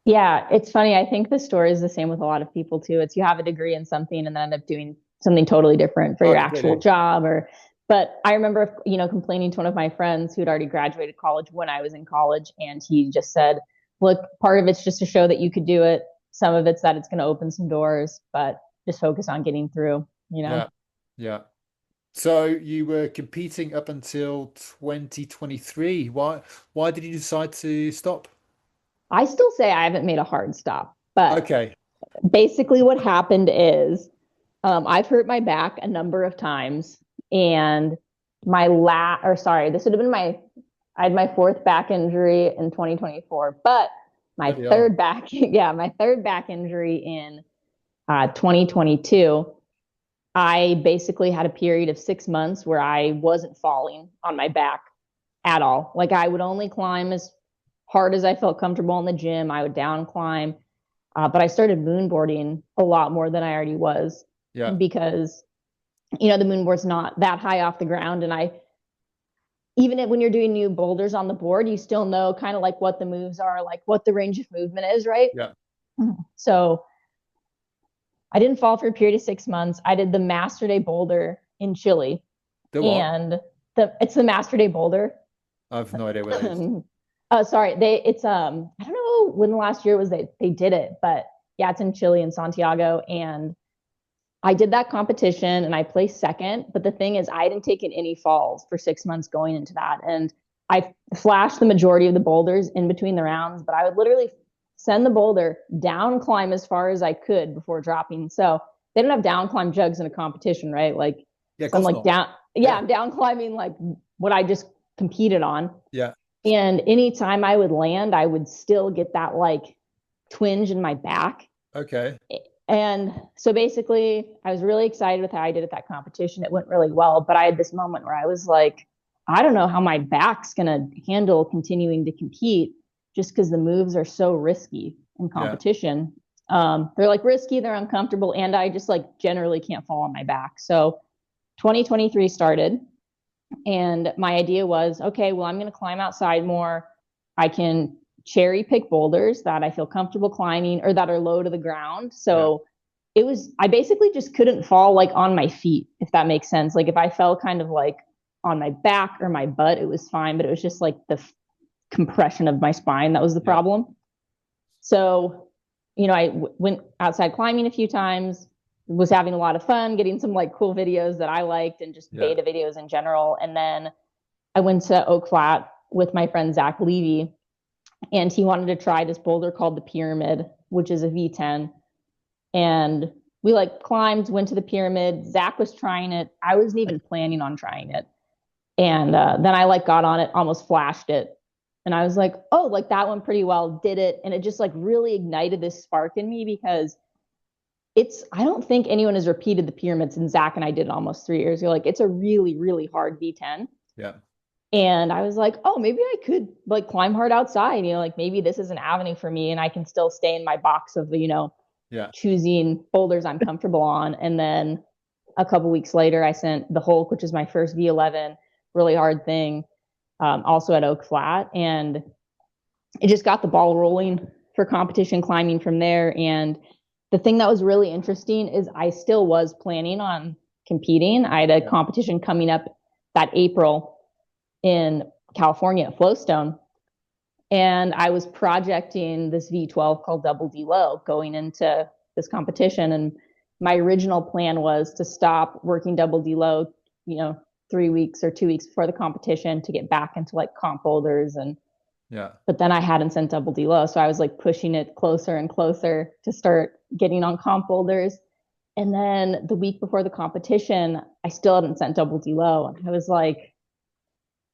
B: Yeah, it's funny. I think the story is the same with a lot of people too. It's you have a degree in something and then end up doing something totally different for
A: Oh,
B: your actual
A: completely.
B: job or but I remember, complaining to one of my friends who'd already graduated college when I was in college and he just said, "Look, part of it's just to show that you could do it. Some of it's that it's going to open some doors, but just focus on getting through."
A: Yeah, yeah. So you were competing up until 2023. Why did you decide to stop?
B: I still say I haven't made a hard stop, but
A: Okay.
B: basically what happened is I've hurt my back a number of times, and this would have been I had my fourth back injury in 2024, but my
A: Bloody hell.
B: third back, yeah, my third back injury in 2022. I basically had a period of 6 months where I wasn't falling on my back at all. Like I would only climb as hard as I felt comfortable in the gym. I would down climb, but I started moonboarding a lot more than I already was
A: Yeah,
B: because the moonboard's not that high off the ground, and I even when you're doing new boulders on the board, you still know kind of like what the moves are, like what the range of movement is, right?
A: yeah.
B: So I didn't fall for a period of 6 months. I did the Master Day boulder in Chile,
A: The what?
B: and it's the Master Day boulder.
A: I have no idea what that is.
B: Sorry, it's I don't know when the last year was they did it, but yeah, it's in Chile in Santiago, and I did that competition and I placed second. But the thing is, I hadn't taken any falls for 6 months going into that. And I flashed the majority of the boulders in between the rounds, but I would literally send the boulder down climb as far as I could before dropping. So they don't have down climb jugs in a competition, right? Like,
A: Yeah, of
B: so I'm
A: course
B: like
A: not.
B: down, yeah,
A: Yeah,
B: I'm down climbing like what I just competed on.
A: yeah.
B: And anytime I would land, I would still get that like twinge in my back.
A: Okay.
B: And so basically, I was really excited with how I did at that competition. It went really well, but I had this moment where I was like, I don't know how my back's going to handle continuing to compete just because the moves are so risky in
A: Yeah.
B: competition. They're like risky, they're uncomfortable, and I just like generally can't fall on my back. So 2023 started, and my idea was okay, well, I'm going to climb outside more. I can cherry pick boulders that I feel comfortable climbing or that are low to the ground.
A: Yeah.
B: So I basically just couldn't fall like on my feet, if that makes sense. Like if I fell kind of like on my back or my butt, it was fine, but it was just like the compression of my spine that was the
A: Yeah.
B: problem. So, went outside climbing a few times, was having a lot of fun, getting some like cool videos that I liked and just
A: Yeah.
B: beta videos in general. And then I went to Oak Flat with my friend Zach Levy, and he wanted to try this boulder called the Pyramid, which is a V10. And we like climbed, went to the pyramid. Zach was trying it. I wasn't even planning on trying it. And then I like got on it, almost flashed it. And I was like, oh, like that went pretty well, did it. And it just like really ignited this spark in me because I don't think anyone has repeated the pyramids. And Zach and I did it almost 3 years ago. Like it's a really, really hard V10.
A: Yeah.
B: And I was like, oh, maybe I could like climb hard outside, like maybe this is an avenue for me and I can still stay in my box of,
A: Yeah.
B: choosing boulders I'm comfortable on. And then a couple weeks later, I sent the Hulk, which is my first V11, really hard thing, also at Oak Flat. And it just got the ball rolling for competition climbing from there. And the thing that was really interesting is I still was planning on competing. I had a
A: Yeah.
B: competition coming up that April in California at Flowstone. And I was projecting this V12 called Double D Low going into this competition. And my original plan was to stop working Double D Low, 3 weeks or 2 weeks before the competition to get back into like comp boulders.
A: Yeah.
B: But then I hadn't sent Double D Low. So I was like pushing it closer and closer to start getting on comp boulders. And then the week before the competition, I still hadn't sent Double D Low. And I was like,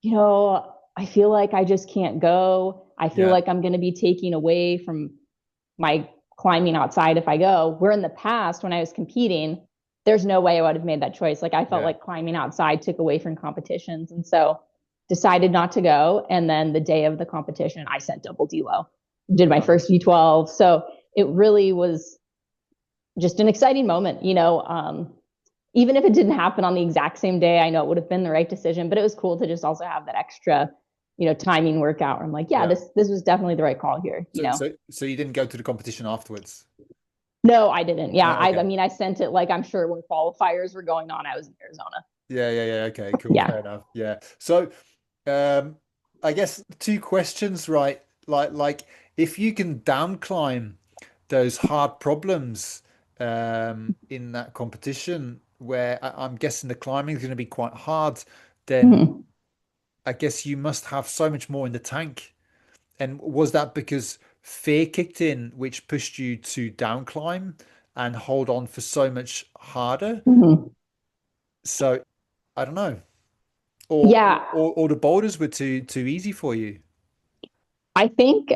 B: I feel like I just can't go. I feel
A: Yeah.
B: like I'm going to be taking away from my climbing outside if I go. Where in the past, when I was competing, there's no way I would have made that choice. Like I felt
A: Yeah.
B: like climbing outside took away from competitions. And so decided not to go. And then the day of the competition, I sent Double D Low, did my
A: Wow.
B: first V12. So it really was just an exciting moment, even if it didn't happen on the exact same day, I know it would have been the right decision, but it was cool to just also have that extra, timing workout where I'm like, yeah,
A: Yeah.
B: this was definitely the right call here, you
A: So
B: know.
A: so so you didn't go to the competition afterwards?
B: No, I didn't. Yeah, I
A: Okay.
B: mean, I sent it like I'm sure when qualifiers were going on, I was in Arizona.
A: Yeah. Okay, cool.
B: Yeah.
A: Fair enough. Yeah. So um I guess two questions, right? Like if you can down climb those hard problems in that competition where I'm guessing the climbing is going to be quite hard, then
B: Mhm.
A: I guess you must have so much more in the tank. And was that because fear kicked in, which pushed you to down climb and hold on for so much harder?
B: Mhm.
A: So I don't know. Or
B: Yeah,
A: or the boulders were too easy for you.
B: I think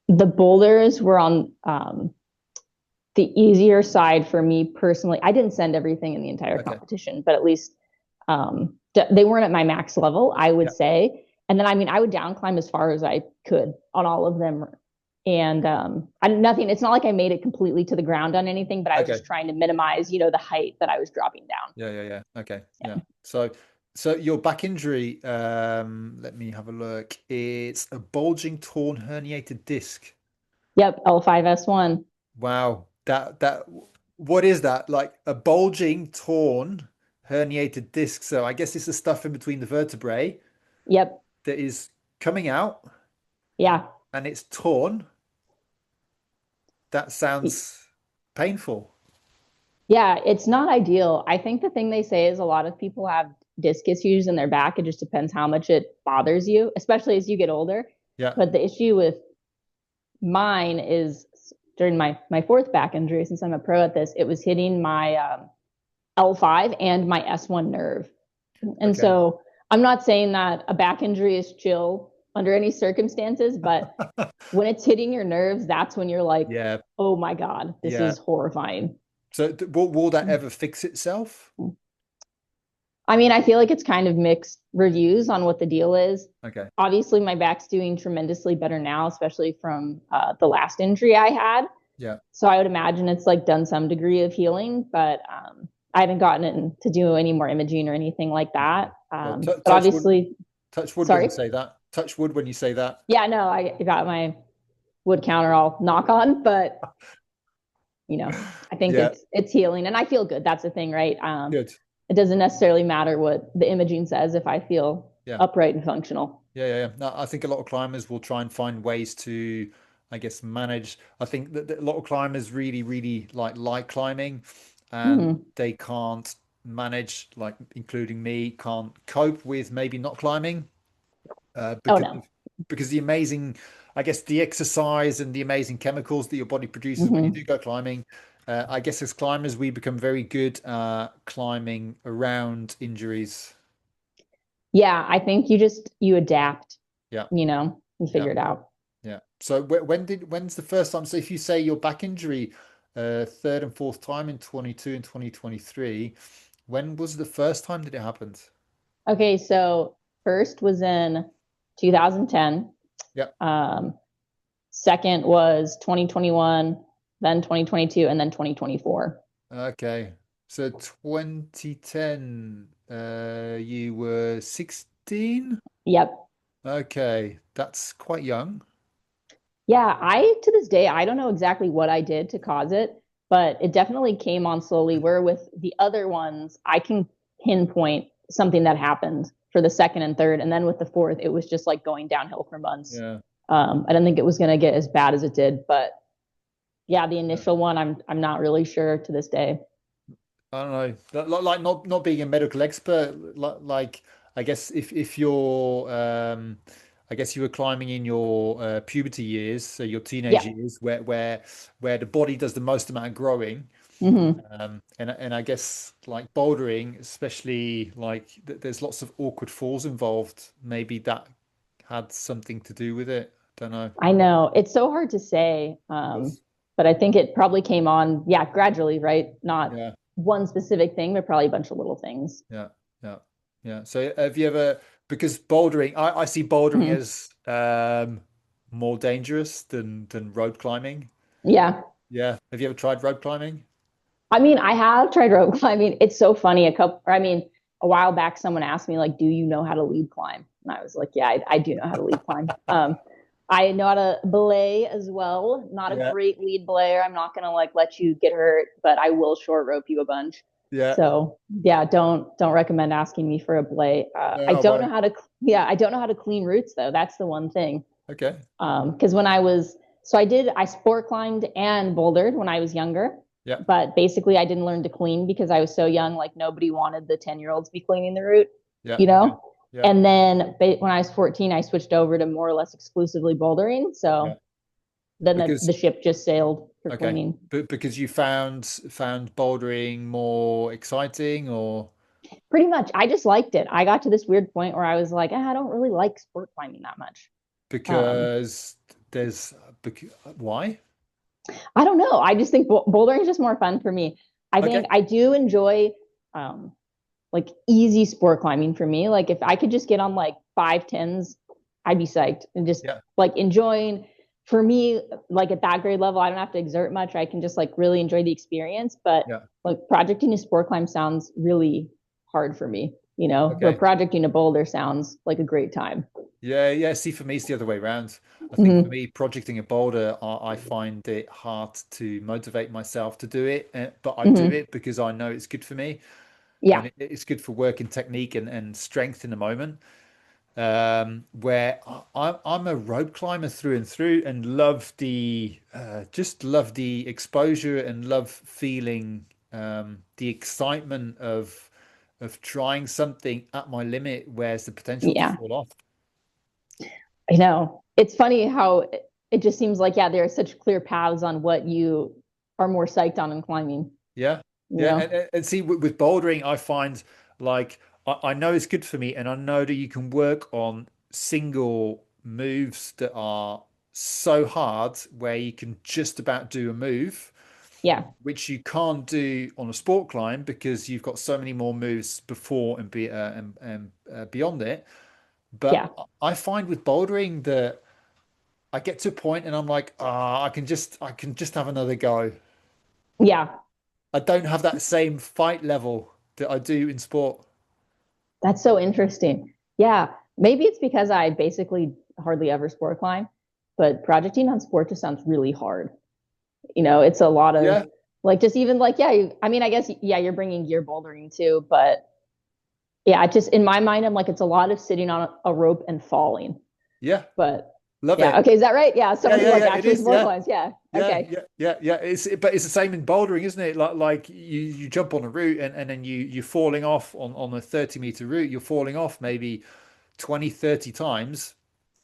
B: the boulders were on the easier side for me personally. I didn't send everything in the entire
A: Okay.
B: competition, but at least they weren't at my max level, I would
A: Yeah.
B: say. And then, I mean, I would down climb as far as I could on all of them. And nothing, it's not like I made it completely to the ground on anything, but I was
A: Okay.
B: just trying to minimize, the height that I was dropping down.
A: Yeah. Okay. Yeah.
B: Yeah.
A: So your back injury, let me have a look. It's a bulging torn herniated disc.
B: Yep. L5S1.
A: Wow. That what is that? Like a bulging torn herniated disc. So I guess it's the stuff in between the vertebrae
B: Yep.
A: that is coming out
B: Yeah.
A: and it's torn. That sounds painful.
B: Yeah, it's not ideal. I think the thing they say is a lot of people have disc issues in their back. It just depends how much it bothers you, especially as you get older.
A: Yeah.
B: But the issue with mine is during my fourth back injury, since I'm a pro at this, it was hitting my L5 and my S1 nerve. And
A: Okay.
B: so I'm not saying that a back injury is chill under any circumstances, but when it's hitting your nerves, that's when you're like,
A: Yeah.
B: oh my God, this
A: Yeah.
B: is horrifying.
A: So will that ever fix itself?
B: I mean, I feel like it's kind of mixed reviews on what the deal is.
A: Okay.
B: Obviously, my back's doing tremendously better now, especially from the last injury I had.
A: Yeah.
B: So I would imagine it's like done some degree of healing, but I haven't gotten it to do any more imaging or anything like
A: Okay.
B: that.
A: Well,
B: But obviously,
A: touch wood when
B: sorry.
A: you say that. Touch wood when you say that.
B: Yeah, no, I got my wood counter all knock on, but I think
A: Yeah.
B: it's healing, and I feel good. That's the thing, right?
A: Good.
B: It doesn't necessarily matter what the imaging says if I feel
A: Yeah.
B: upright and functional.
A: Yeah. No, I think a lot of climbers will try and find ways to, I guess, manage. I think that a lot of climbers really like climbing, and
B: Mm-hmm.
A: they can't manage, like including me, can't cope with maybe not climbing.
B: Oh
A: Because
B: no.
A: the amazing, I guess, the exercise and the amazing chemicals that your body produces when you
B: Mm-hmm.
A: do go climbing. I guess as climbers, we become very good climbing around injuries.
B: Yeah, I think you adapt,
A: Yeah,
B: you
A: yeah,
B: figure it out.
A: yeah. So when's the first time? So if you say your back injury, third and fourth time in 22 and 2023, when was the first time that it happened?
B: Okay, so first was in 2010.
A: Yeah.
B: Um, Second was 2021, then 2022, and then 2024.
A: Okay. So 2010, you were 16?
B: Yep.
A: Okay, that's quite young.
B: Yeah, I to this day I don't know exactly what I did to cause it, but it definitely came on slowly. Where with the other ones, I can pinpoint something that happened for the second and third, and then with the fourth, it was just like going downhill for months.
A: Yeah,
B: I don't think it was going to get as bad as it did, but yeah, the
A: yeah.
B: initial one, I'm not really sure to this day.
A: I don't know. Like not being a medical expert, like I guess if you're I guess you were climbing in your puberty years, so your teenage
B: Yeah.
A: years, where the body does the most amount of growing.
B: Mm-hmm.
A: And I guess like bouldering, especially like th there's lots of awkward falls involved. Maybe that had something to do with it. Don't know.
B: I know it's so hard to say,
A: Yes.
B: but I think it probably came on, yeah, gradually, right? Not
A: Yeah.
B: one specific thing, but probably a bunch of little things.
A: Yeah, yeah, yeah. So have you ever, because bouldering, I see bouldering
B: Mm-hmm.
A: as more dangerous than road climbing.
B: Yeah.
A: Yeah. Have you ever tried road climbing?
B: I mean, I have tried rope climbing. It's so funny. A while back, someone asked me like, "Do you know how to lead climb?" And I was like, "Yeah, I do know how to lead climb." I know how to belay as well. Not a
A: Yeah,
B: great lead belayer. I'm not gonna like let you get hurt, but I will short rope you a bunch.
A: yeah.
B: So yeah, don't recommend asking me for a belay.
A: No,
B: I
A: I
B: don't know
A: won't.
B: how to. Yeah, I don't know how to clean roots though. That's the one thing.
A: Okay.
B: Because when I sport climbed and bouldered when I was younger,
A: Yeah,
B: but basically I didn't learn to clean because I was so young. Like nobody wanted the 10-year-olds to be cleaning the route,
A: yeah.
B: you
A: Okay.
B: know?
A: Yeah,
B: And then when I was 14, I switched over to more or less exclusively bouldering.
A: yeah.
B: So then
A: Because
B: the ship just sailed for
A: okay,
B: cleaning.
A: but because you found bouldering more exciting, or
B: Pretty much, I just liked it. I got to this weird point where I was like, I don't really like sport climbing that much. Um,
A: because there's why?
B: I don't know. I just think bouldering is just more fun for me. I
A: Okay.
B: think I do enjoy um, like easy sport climbing for me. Like if I could just get on like 5 tens, I'd be psyched and just
A: Yeah,
B: like enjoying. For me, like at that grade level, I don't have to exert much. I can just like really enjoy the experience. But
A: yeah.
B: like projecting a sport climb sounds really hard for me, where
A: Okay.
B: projecting a boulder sounds like a great time.
A: Yeah, yeah. See, for me, it's the other way around. I think for
B: Mm-hmm.
A: me, projecting a boulder, I find it hard to motivate myself to do it, but I do
B: Mm-hmm.
A: it because I know it's good for me, and
B: Yeah.
A: it's good for working technique and strength in the moment. Where I'm a rope climber through and through, and love the just love the exposure and love feeling the excitement of trying something at my limit, where's the potential to
B: Yeah.
A: fall off.
B: I know. It's funny how it just seems like, yeah, there are such clear paths on what you are more psyched on in climbing,
A: Yeah,
B: you
A: yeah,
B: know?
A: and see with bouldering, I find like I know it's good for me, and I know that you can work on single moves that are so hard where you can just about do a move,
B: Yeah.
A: which you can't do on a sport climb because you've got so many more moves before and beyond it. But
B: Yeah.
A: I find with bouldering that I get to a point and I'm like, ah, I can just have another go.
B: Yeah.
A: I don't have that same fight level that I do in sport.
B: That's so interesting. Yeah. Maybe it's because I basically hardly ever sport climb, but projecting on sport just sounds really hard. It's a lot of
A: Yeah,
B: like just even like, yeah, I mean, I guess, yeah, you're bringing gear bouldering too, but yeah, just in my mind, I'm like, it's a lot of sitting on a rope and falling.
A: yeah,
B: But
A: love
B: yeah,
A: it.
B: okay, is that right? Yeah,
A: Yeah,
B: someone who
A: yeah,
B: like
A: yeah, it
B: actually
A: is.
B: sport
A: Yeah,
B: climbs. Yeah.
A: yeah,
B: Okay.
A: yeah, yeah, yeah. But it's the same in bouldering, isn't it? Like you jump on a route and then you're falling off on a 30-meter route. You're falling off maybe 20, 30 times.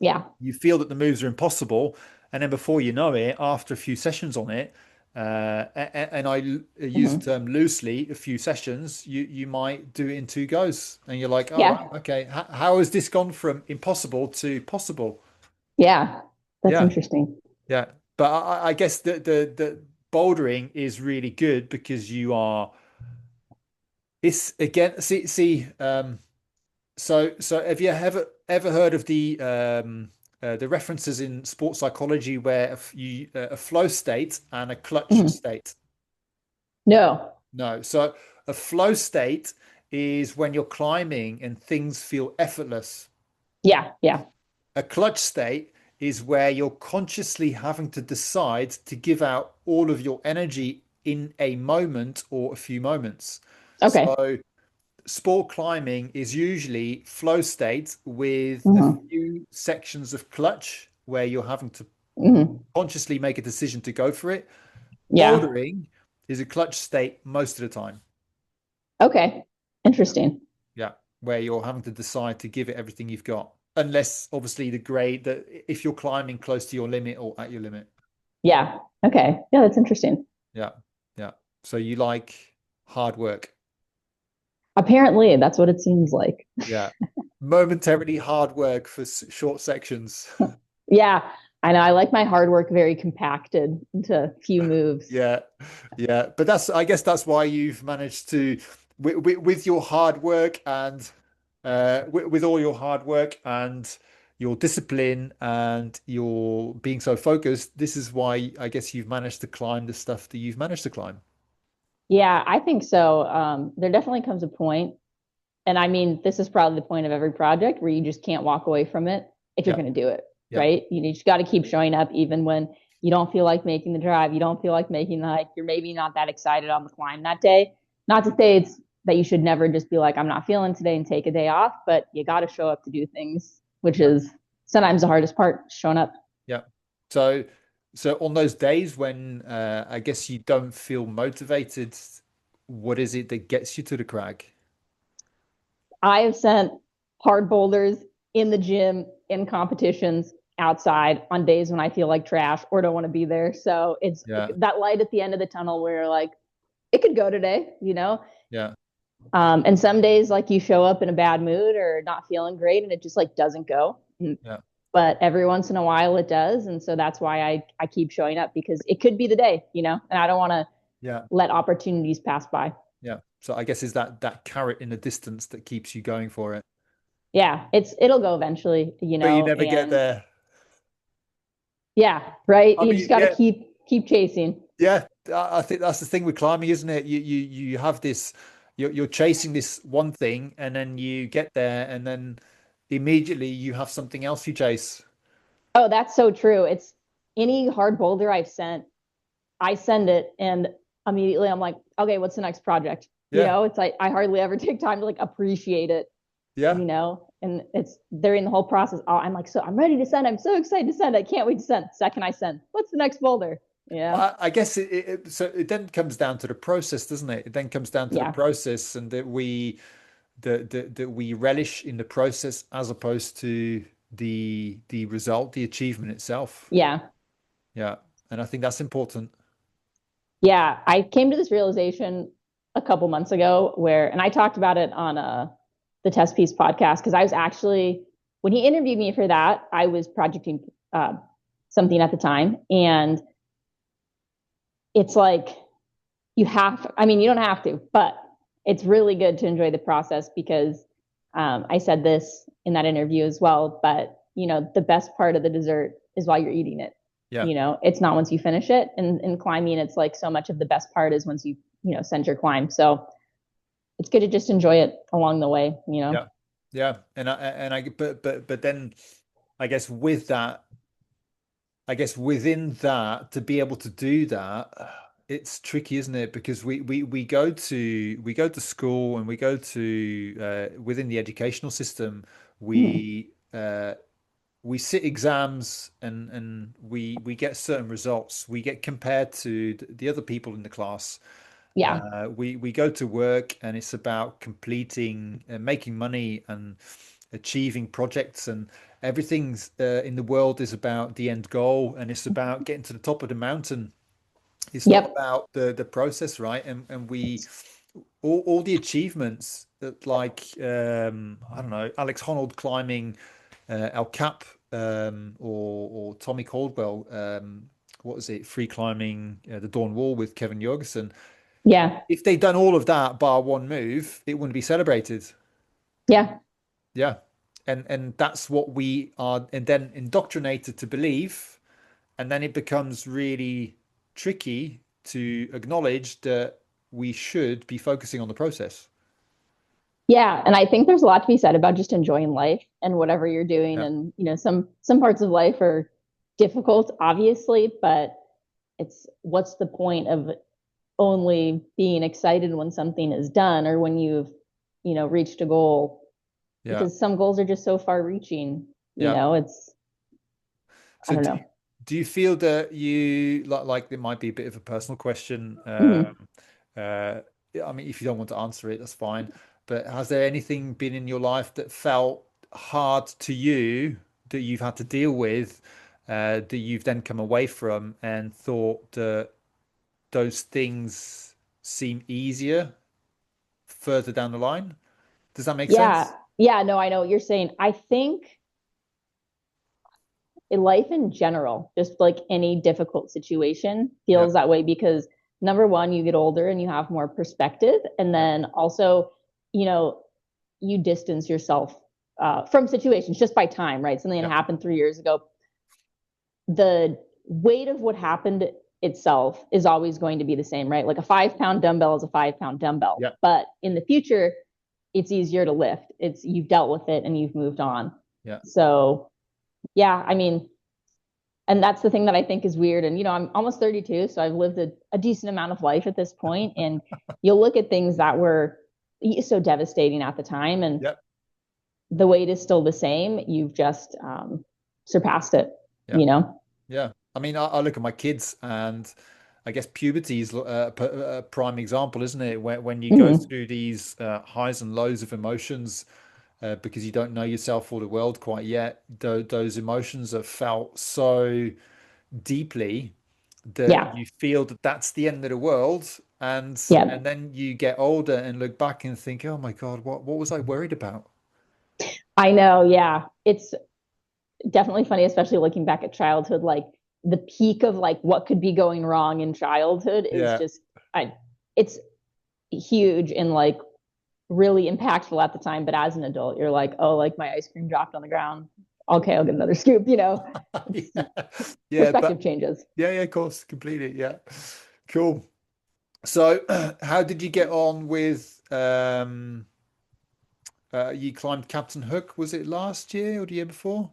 B: Yeah.
A: You feel that the moves are impossible, and then before you know it, after a few sessions on it, and use the
B: Hmm.
A: term loosely, a few sessions, you might do it in two goes, and you're like, oh
B: Yeah.
A: wow, okay, how has this gone from impossible to possible?
B: Yeah. That's
A: Yeah,
B: interesting.
A: yeah. But I guess the bouldering is really good because you are. It's again, so have you ever heard of the references in sports psychology where a flow state and a clutch
B: Hmm.
A: state?
B: No.
A: No. So a flow state is when you're climbing and things feel effortless.
B: Yeah. Yeah.
A: A clutch state is where you're consciously having to decide to give out all of your energy in a moment or a few moments.
B: Okay.
A: So sport climbing is usually flow state with a
B: Hmm.
A: few sections of clutch where you're having to
B: Hmm.
A: consciously make a decision to go for it.
B: Yeah.
A: Bouldering is a clutch state most of the time.
B: Okay.
A: Yeah.
B: Interesting.
A: Yeah. Where you're having to decide to give it everything you've got. Unless obviously the grade that if you're climbing close to your limit or at your limit.
B: Yeah. Okay. Yeah, that's interesting.
A: Yeah. Yeah. So you like hard work.
B: Apparently, that's what it seems like.
A: Yeah. Momentarily hard work for short sections.
B: Yeah. I know. I like my hard work very compacted into few moves.
A: Yeah, yeah, but I guess that's why you've managed to, with your hard work and with all your hard work and your discipline and your being so focused, this is why I guess you've managed to climb the stuff that you've managed to climb.
B: Yeah, I think so. There definitely comes a point, and I mean, this is probably the point of every project where you just can't walk away from it if you're
A: Yeah,
B: going to do it,
A: yeah,
B: right? You just got to keep showing up even when you don't feel like making the drive, you don't feel like making the hike, you're maybe not that excited on the climb that day. Not to say it's that you should never just be like, I'm not feeling today and take a day off, but you got to show up to do things, which
A: yeah,
B: is sometimes the hardest part, showing up.
A: yeah. So, so on those days when I guess you don't feel motivated, what is it that gets you to the crag?
B: I have sent hard boulders in the gym, in competitions, outside on days when I feel like trash or don't want to be there. So it's
A: Yeah,
B: that light at the end of the tunnel where you're like, it could go today, you know?
A: yeah,
B: And some days like you show up in a bad mood or not feeling great and it just like doesn't go.
A: yeah,
B: But every once in a while it does. And so that's why I keep showing up because it could be the day, you know, and I don't want to
A: yeah,
B: let opportunities pass by.
A: yeah. So I guess is that carrot in the distance that keeps you going for it,
B: Yeah, it'll go eventually, you
A: but you
B: know,
A: never get
B: and
A: there.
B: yeah, right.
A: I
B: You just
A: mean,
B: got to
A: yeah,
B: keep chasing.
A: yeah. I think that's the thing with climbing, isn't it? You have this, you're chasing this one thing, and then you get there, and then immediately you have something else you chase.
B: Oh, that's so true. It's any hard boulder I've sent, I send it and immediately I'm like, okay, what's the next project? You
A: Yeah,
B: know, it's like I hardly ever take time to like appreciate it,
A: yeah.
B: you know, and it's during the whole process. Oh, I'm like, so I'm ready to send. I'm so excited to send. I can't wait to send. Second I send, what's the next boulder? Yeah.
A: I guess so it then comes down to the process, doesn't it? It then comes down to the
B: Yeah.
A: process, and that we relish in the process as opposed to the result, the achievement itself.
B: Yeah.
A: Yeah, and I think that's important.
B: Yeah. I came to this realization a couple months ago where, and I talked about it on the Test Piece podcast because I was actually, when he interviewed me for that, I was projecting something at the time. And it's like, I mean, you don't have to, but it's really good to enjoy the process because I said this in that interview as well. But, you know, the best part of the dessert is while you're eating it.
A: Yeah,
B: You know, it's not once you finish it. And in climbing, it's like so much of the best part is once you know, send your climb. So it's good to just enjoy it along the way, you know?
A: yeah, yeah. But then I guess with that, I guess within that, to be able to do that, it's tricky, isn't it? Because we go to school and we go to within the educational system,
B: Mm.
A: we sit exams and we get certain results. We get compared to the other people in the class.
B: Yeah.
A: We go to work and it's about completing and making money and achieving projects, and everything's in the world is about the end goal, and it's about getting to the top of the mountain. It's not
B: Yep.
A: about the process, right? And we all the achievements that like I don't know, Alex Honnold climbing El Cap, or Tommy Caldwell, what was it, free climbing the Dawn Wall with Kevin Jorgensen.
B: Yeah.
A: If they'd done all of that bar one move, it wouldn't be celebrated.
B: Yeah.
A: Yeah. And that's what we are, and then indoctrinated to believe, and then it becomes really tricky to acknowledge that we should be focusing on the process.
B: Yeah, and I think there's a lot to be said about just enjoying life and whatever you're doing.
A: Yeah.
B: And you know, some parts of life are difficult, obviously, but it's what's the point of only being excited when something is done or when you've, you know, reached a goal?
A: Yeah.
B: Because some goals are just so far reaching, you
A: Yeah.
B: know, it's I
A: So
B: don't know.
A: do you feel that you like it might be a bit of a personal question?
B: Mhm.
A: Uh, I mean, if you don't want to answer it, that's fine. But has there anything been in your life that felt hard to you that you've had to deal with, that you've then come away from and thought that those things seem easier further down the line? Does that make
B: Yeah.
A: sense?
B: Yeah, no, I know what you're saying. I think in life in general, just like any difficult situation
A: Yeah,
B: feels that way because number one, you get older and you have more perspective. And
A: yeah,
B: then also, you know, you distance yourself from situations just by time, right? Something that
A: yeah,
B: happened 3 years ago. The weight of what happened itself is always going to be the same, right? Like a 5 pound dumbbell is a 5 pound dumbbell,
A: Yeah.
B: but in the future, it's easier to lift. It's you've dealt with it and you've moved on.
A: Yeah.
B: So yeah, I mean, and that's the thing that I think is weird. And I'm almost 32, so I've lived a decent amount of life at this point. And you'll look at things that were so devastating at the time, and
A: Yeah.
B: the weight is still the same. You've just surpassed it,
A: Yeah.
B: you know?
A: Yeah. I mean, I look at my kids, and I guess puberty is a prime example, isn't it? When you go
B: Mm-hmm.
A: through these highs and lows of emotions, because you don't know yourself or the world quite yet, those emotions are felt so deeply that
B: Yeah.
A: you feel that that's the end of the world, and
B: Yeah.
A: then you get older and look back and think, oh my God, what was I worried about?
B: I know. Yeah. It's definitely funny, especially looking back at childhood. Like the peak of like what could be going wrong in childhood is
A: Yeah.
B: just, it's huge and like really impactful at the time. But as an adult, you're like, oh, like my ice cream dropped on the ground. Okay, I'll get another scoop. It's
A: Yeah. Yeah,
B: perspective
A: but
B: changes.
A: yeah, of course, completely. Yeah. Cool. So, how did you get on with you climbed Captain Hook, was it last year or the year before?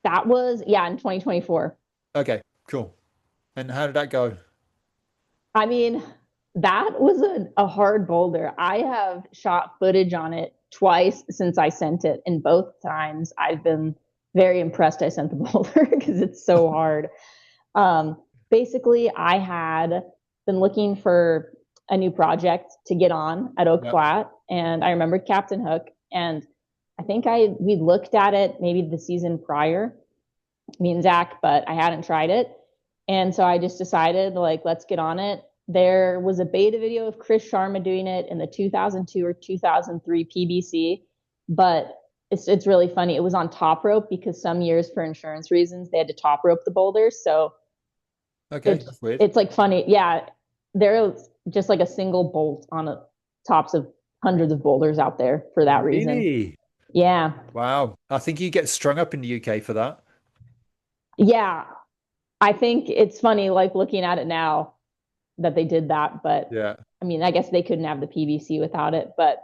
B: That was, yeah, in 2024.
A: Okay, cool. And how did that go?
B: I mean, that was a hard boulder. I have shot footage on it twice since I sent it, and both times I've been very impressed I sent the boulder because it's so hard. Um, Basically, I had been looking for a new project to get on at Oak
A: Yeah.
B: Flat, and I remembered Captain Hook, and I think we looked at it maybe the season prior, me and Zach, but I hadn't tried it. And so I just decided, like, let's get on it. There was a beta video of Chris Sharma doing it in the 2002 or 2003 PBC, but it's really funny. It was on top rope because some years, for insurance reasons, they had to top rope the boulders. So
A: Okay,
B: it's
A: that's weird.
B: it's like funny. Yeah, there's just like a single bolt on the tops of hundreds of boulders out there for that reason.
A: Really?
B: Yeah,
A: Wow. I think you get strung up in the UK for that.
B: yeah. I think it's funny, like looking at it now, that they did that. But
A: Yeah.
B: I mean, I guess they couldn't have the PVC without it. But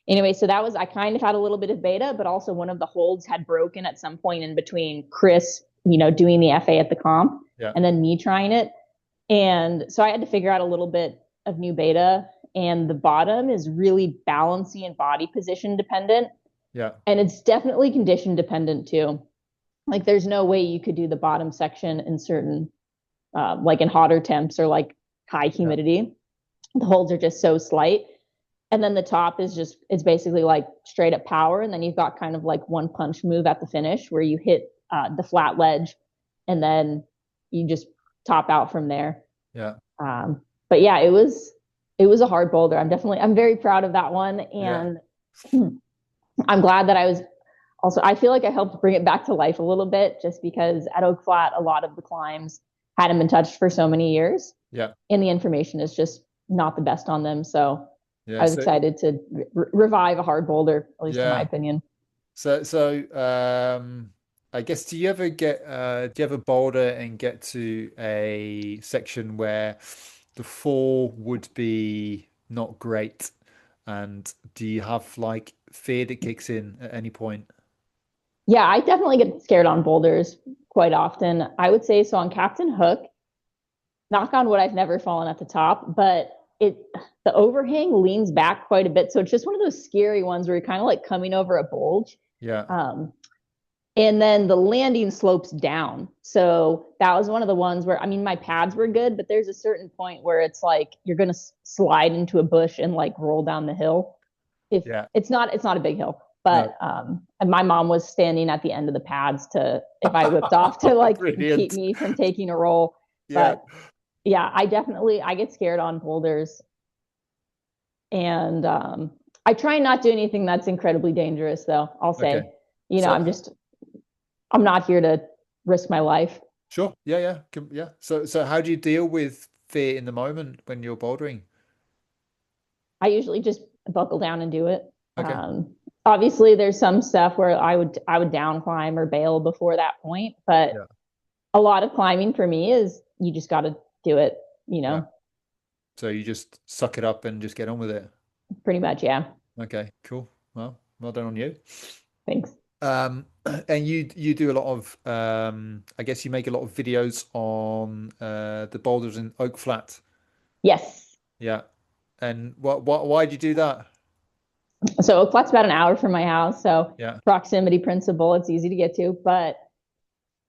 B: anyway, so that was, I kind of had a little bit of beta, but also one of the holds had broken at some point in between Chris, doing the FA at the comp
A: Yeah.
B: and then me trying it. And so I had to figure out a little bit of new beta. And the bottom is really balancy and body position dependent.
A: Yeah.
B: And it's definitely condition dependent too. Like there's no way you could do the bottom section in certain like in hotter temps or like high
A: Yeah.
B: humidity. The holds are just so slight. And then the top is just, it's basically like straight up power. And then you've got kind of like one punch move at the finish where you hit the flat ledge and then you just top out from there.
A: Yeah.
B: But yeah, it was a hard boulder. I'm very proud of that one.
A: Yeah.
B: And I'm glad that I was also, I feel like I helped bring it back to life a little bit just because at Oak Flat, a lot of the climbs hadn't been touched for so many years
A: Yeah.
B: and the information is just not the best on them. So I
A: Yeah.
B: was
A: So
B: excited to revive a hard boulder, at least in my
A: yeah.
B: opinion.
A: So I guess do you ever boulder and get to a section where the fall would be not great? And do you have like fear that kicks in at any point?
B: Yeah, I definitely get scared on boulders quite often. I would say so on Captain Hook, knock on wood, I've never fallen at the top, but it the overhang leans back quite a bit. So it's just one of those scary ones where you're kind of like coming over a bulge.
A: Yeah.
B: Um, and then the landing slopes down. So that was one of the ones where, I mean, my pads were good, but there's a certain point where it's like you're going to slide into a bush and like roll down the hill. If
A: Yeah.
B: it's not a big hill,
A: No.
B: but and my mom was standing at the end of the pads to if I whipped off to like keep
A: Brilliant.
B: me from taking a roll.
A: Yeah.
B: But yeah, I get scared on boulders, and I try not to do anything that's incredibly dangerous. Though I'll
A: Okay.
B: say,
A: So
B: I'm not here to risk my life.
A: sure. Yeah, yeah. Yeah. So how do you deal with fear in the moment when you're bouldering?
B: I usually just buckle down and do it.
A: Okay.
B: Obviously, there's some stuff where I would down climb or bail before that point, but
A: Yeah.
B: a lot of climbing for me is you just got to do it, you
A: Yeah.
B: know,
A: So you just suck it up and just get on with it.
B: pretty much. Yeah.
A: Okay, cool. Well done on you.
B: Thanks.
A: And you do a lot of I guess you make a lot of videos on the boulders in Oak Flat.
B: Yes.
A: Yeah. And what why do you do that?
B: So Oak Flat's about an hour from my house. So
A: Yeah.
B: proximity principle, it's easy to get to. But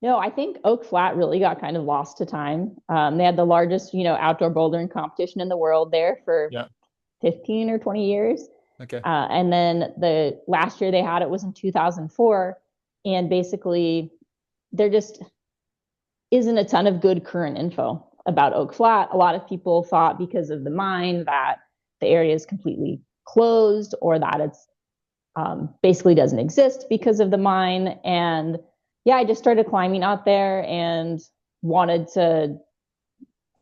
B: no, I think Oak Flat really got kind of lost to time. They had the largest, outdoor bouldering competition in the world there for
A: Yeah.
B: 15 or 20 years.
A: Okay.
B: And then the last year they had it was in 2004. And basically, there just isn't a ton of good current info about Oak Flat. A lot of people thought because of the mine that the area is completely closed or that it's basically doesn't exist because of the mine. And yeah, I just started climbing out there and wanted to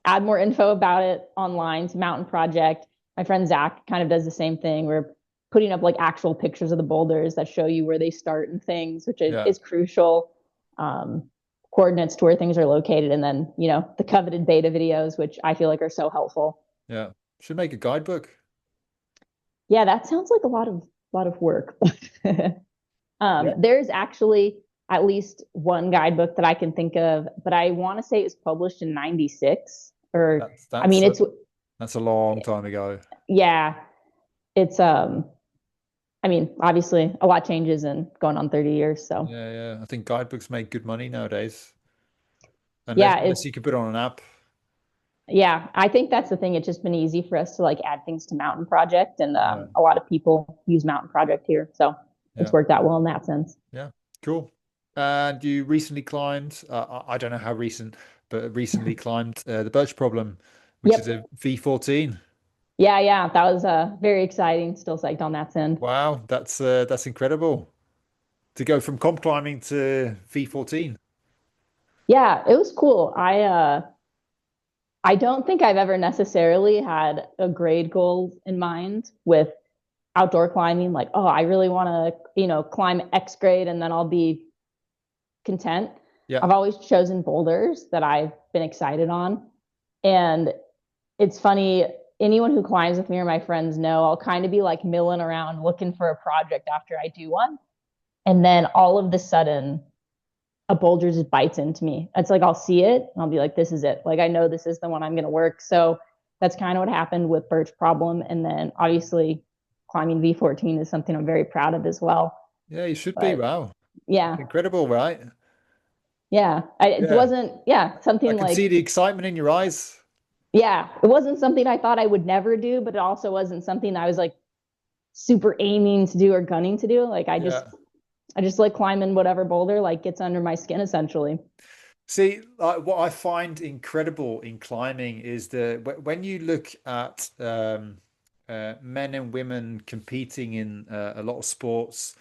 B: add more info about it online to Mountain Project. My friend Zach kind of does the same thing. We're putting up like actual pictures of the boulders that show you where they start and things, which
A: Yeah.
B: is crucial. Um, Coordinates to where things are located, and then the coveted beta videos, which I feel like are so helpful.
A: Yeah. Should make a guidebook.
B: Yeah, that sounds like a lot of work.
A: Yeah.
B: There's actually at least one guidebook that I can think of, but I want to say it was published in '96. Or,
A: That's
B: I mean,
A: that's a
B: it's
A: that's a long time ago.
B: yeah, it's I mean, obviously a lot changes in going on 30 years. So
A: Yeah, yeah. I think guidebooks make good money nowadays. Unless
B: yeah,
A: unless you could put it on an app.
B: yeah, I think that's the thing. It's just been easy for us to like add things to Mountain Project, and
A: Yeah.
B: a lot of people use Mountain Project here, so it's
A: Yeah.
B: worked out well in that sense.
A: Yeah. Cool. And you recently climbed, I don't know how recent, but recently climbed the Birch Problem, which is
B: Yep.
A: a V14.
B: Yeah, yeah, that was very exciting. Still psyched on that end.
A: Wow, that's incredible to go from comp climbing to V14.
B: Yeah, it was cool. I don't think I've ever necessarily had a grade goal in mind with outdoor climbing. Like, oh, I really want to, climb X grade and then I'll be content.
A: Yeah.
B: I've always chosen boulders that I've been excited on. And it's funny, anyone who climbs with me or my friends know I'll kind of be like milling around looking for a project after I do one. And then all of the sudden, a boulder just bites into me. It's like I'll see it and I'll be like, this is it. Like I know this is the one I'm gonna work. So that's kind of what happened with Birch Problem. And then obviously climbing V14 is something I'm very proud of as well.
A: Yeah, you should be.
B: But
A: Wow.
B: yeah,
A: Incredible, right?
B: yeah. It
A: Yeah.
B: wasn't, yeah,
A: I
B: something
A: can see
B: like,
A: the excitement in your eyes.
B: yeah, it wasn't something I thought I would never do, but it also wasn't something I was like super aiming to do or gunning to do. Like
A: Yeah.
B: I just like climbing whatever boulder like gets under my skin essentially.
A: See, what I find incredible in climbing is when you look at men and women competing in a lot of sports,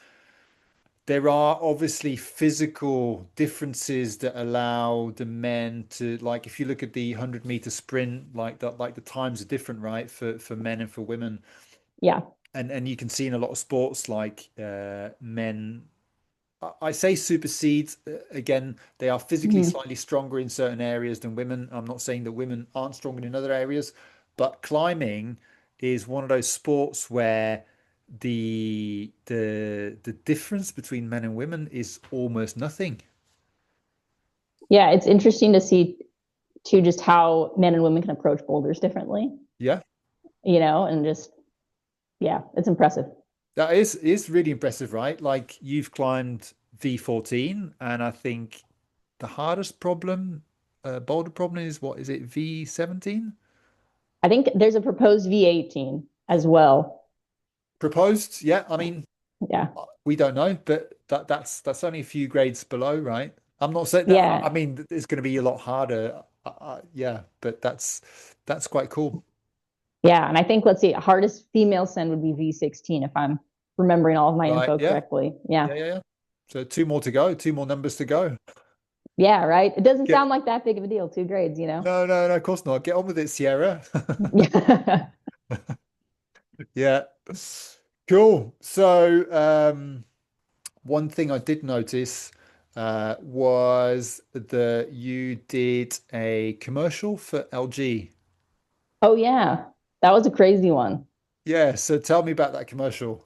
A: there are obviously physical differences that allow the men to, like, if you look at the 100-meter sprint, like the times are different, right, for men and for women,
B: Yeah.
A: and you can see in a lot of sports like men. I say supersedes. Again, they are physically
B: Mhm.
A: slightly stronger in certain areas than women. I'm not saying that women aren't stronger in other areas, but climbing is one of those sports where the difference between men and women is almost nothing.
B: Yeah, it's interesting to see too just how men and women can approach boulders differently,
A: Yeah,
B: and just yeah, it's impressive.
A: that is really impressive, right? Like you've climbed V14, and I think the hardest problem, boulder problem is what is it, V17?
B: I think there's a proposed V18 as well.
A: Proposed, yeah. I mean,
B: Yeah.
A: we don't know, but that's only a few grades below, right? I'm not saying that. I
B: Yeah.
A: mean, it's going to be a lot harder. Yeah, but that's quite cool,
B: Yeah. And I think, let's see, hardest female send would be V16 if I'm remembering all of my
A: right?
B: info
A: Yeah,
B: correctly. Yeah.
A: yeah, yeah, yeah. So two more to go, two more numbers to go.
B: Yeah. Right. It doesn't
A: Get
B: sound like that big of a deal. 2 grades,
A: no, no, no. Of course not. Get on with it, Sierra.
B: Yeah.
A: Yeah, cool. So, one thing I did notice, was that you did a commercial for LG.
B: Oh yeah, that was a crazy one.
A: Yeah, so tell me about that commercial.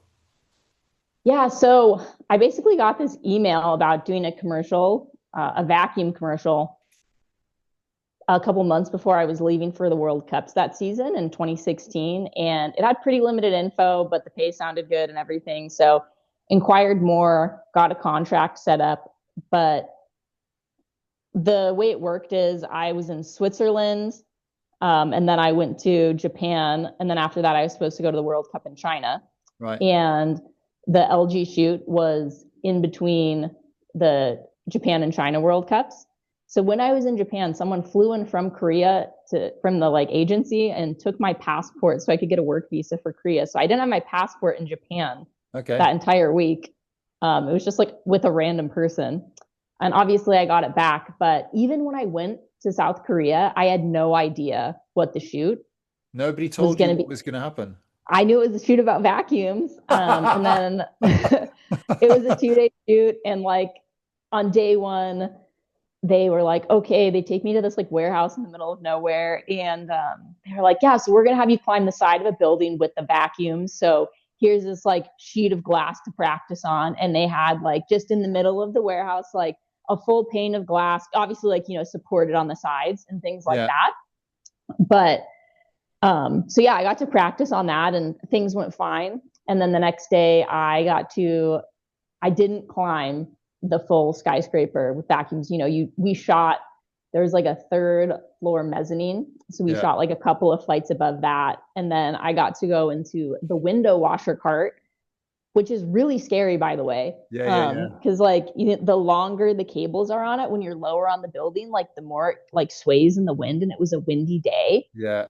B: Yeah, so I basically got this email about doing a commercial, a vacuum commercial, a couple months before I was leaving for the World Cups that season in 2016. And it had pretty limited info, but the pay sounded good and everything. So inquired more, got a contract set up. But the way it worked is I was in Switzerland, and then I went to Japan. And then after that, I was supposed to go to the World Cup in China.
A: Right.
B: And the LG shoot was in between the Japan and China World Cups. So when I was in Japan, someone flew in from Korea from the like agency and took my passport so I could get a work visa for Korea. So I didn't have my passport in Japan
A: Okay.
B: that entire week. It was just like with a random person. And obviously I got it back. But even when I went to South Korea, I had no idea what the shoot
A: Nobody
B: was
A: told you
B: going to
A: what
B: be.
A: was going to happen.
B: I knew it was a shoot about vacuums. And then it was a 2 day shoot. And like on day one, they were like, okay, they take me to this like warehouse in the middle of nowhere. And they were like, yeah, so we're going to have you climb the side of a building with the vacuums. So here's this like sheet of glass to practice on. And they had like just in the middle of the warehouse, like a full pane of glass, obviously like, supported on the sides and things like
A: Yeah.
B: that. But so yeah, I got to practice on that and things went fine. And then the next day I didn't climb the full skyscraper with vacuums. We shot, there was like a third floor mezzanine. So we
A: Yeah.
B: shot like a couple of flights above that. And then I got to go into the window washer cart, which is really scary, by the way.
A: Yeah. Yeah. Yeah.
B: Because like the longer the cables are on it, when you're lower on the building, like the more it like sways in the wind. And it was a windy day.
A: Yeah.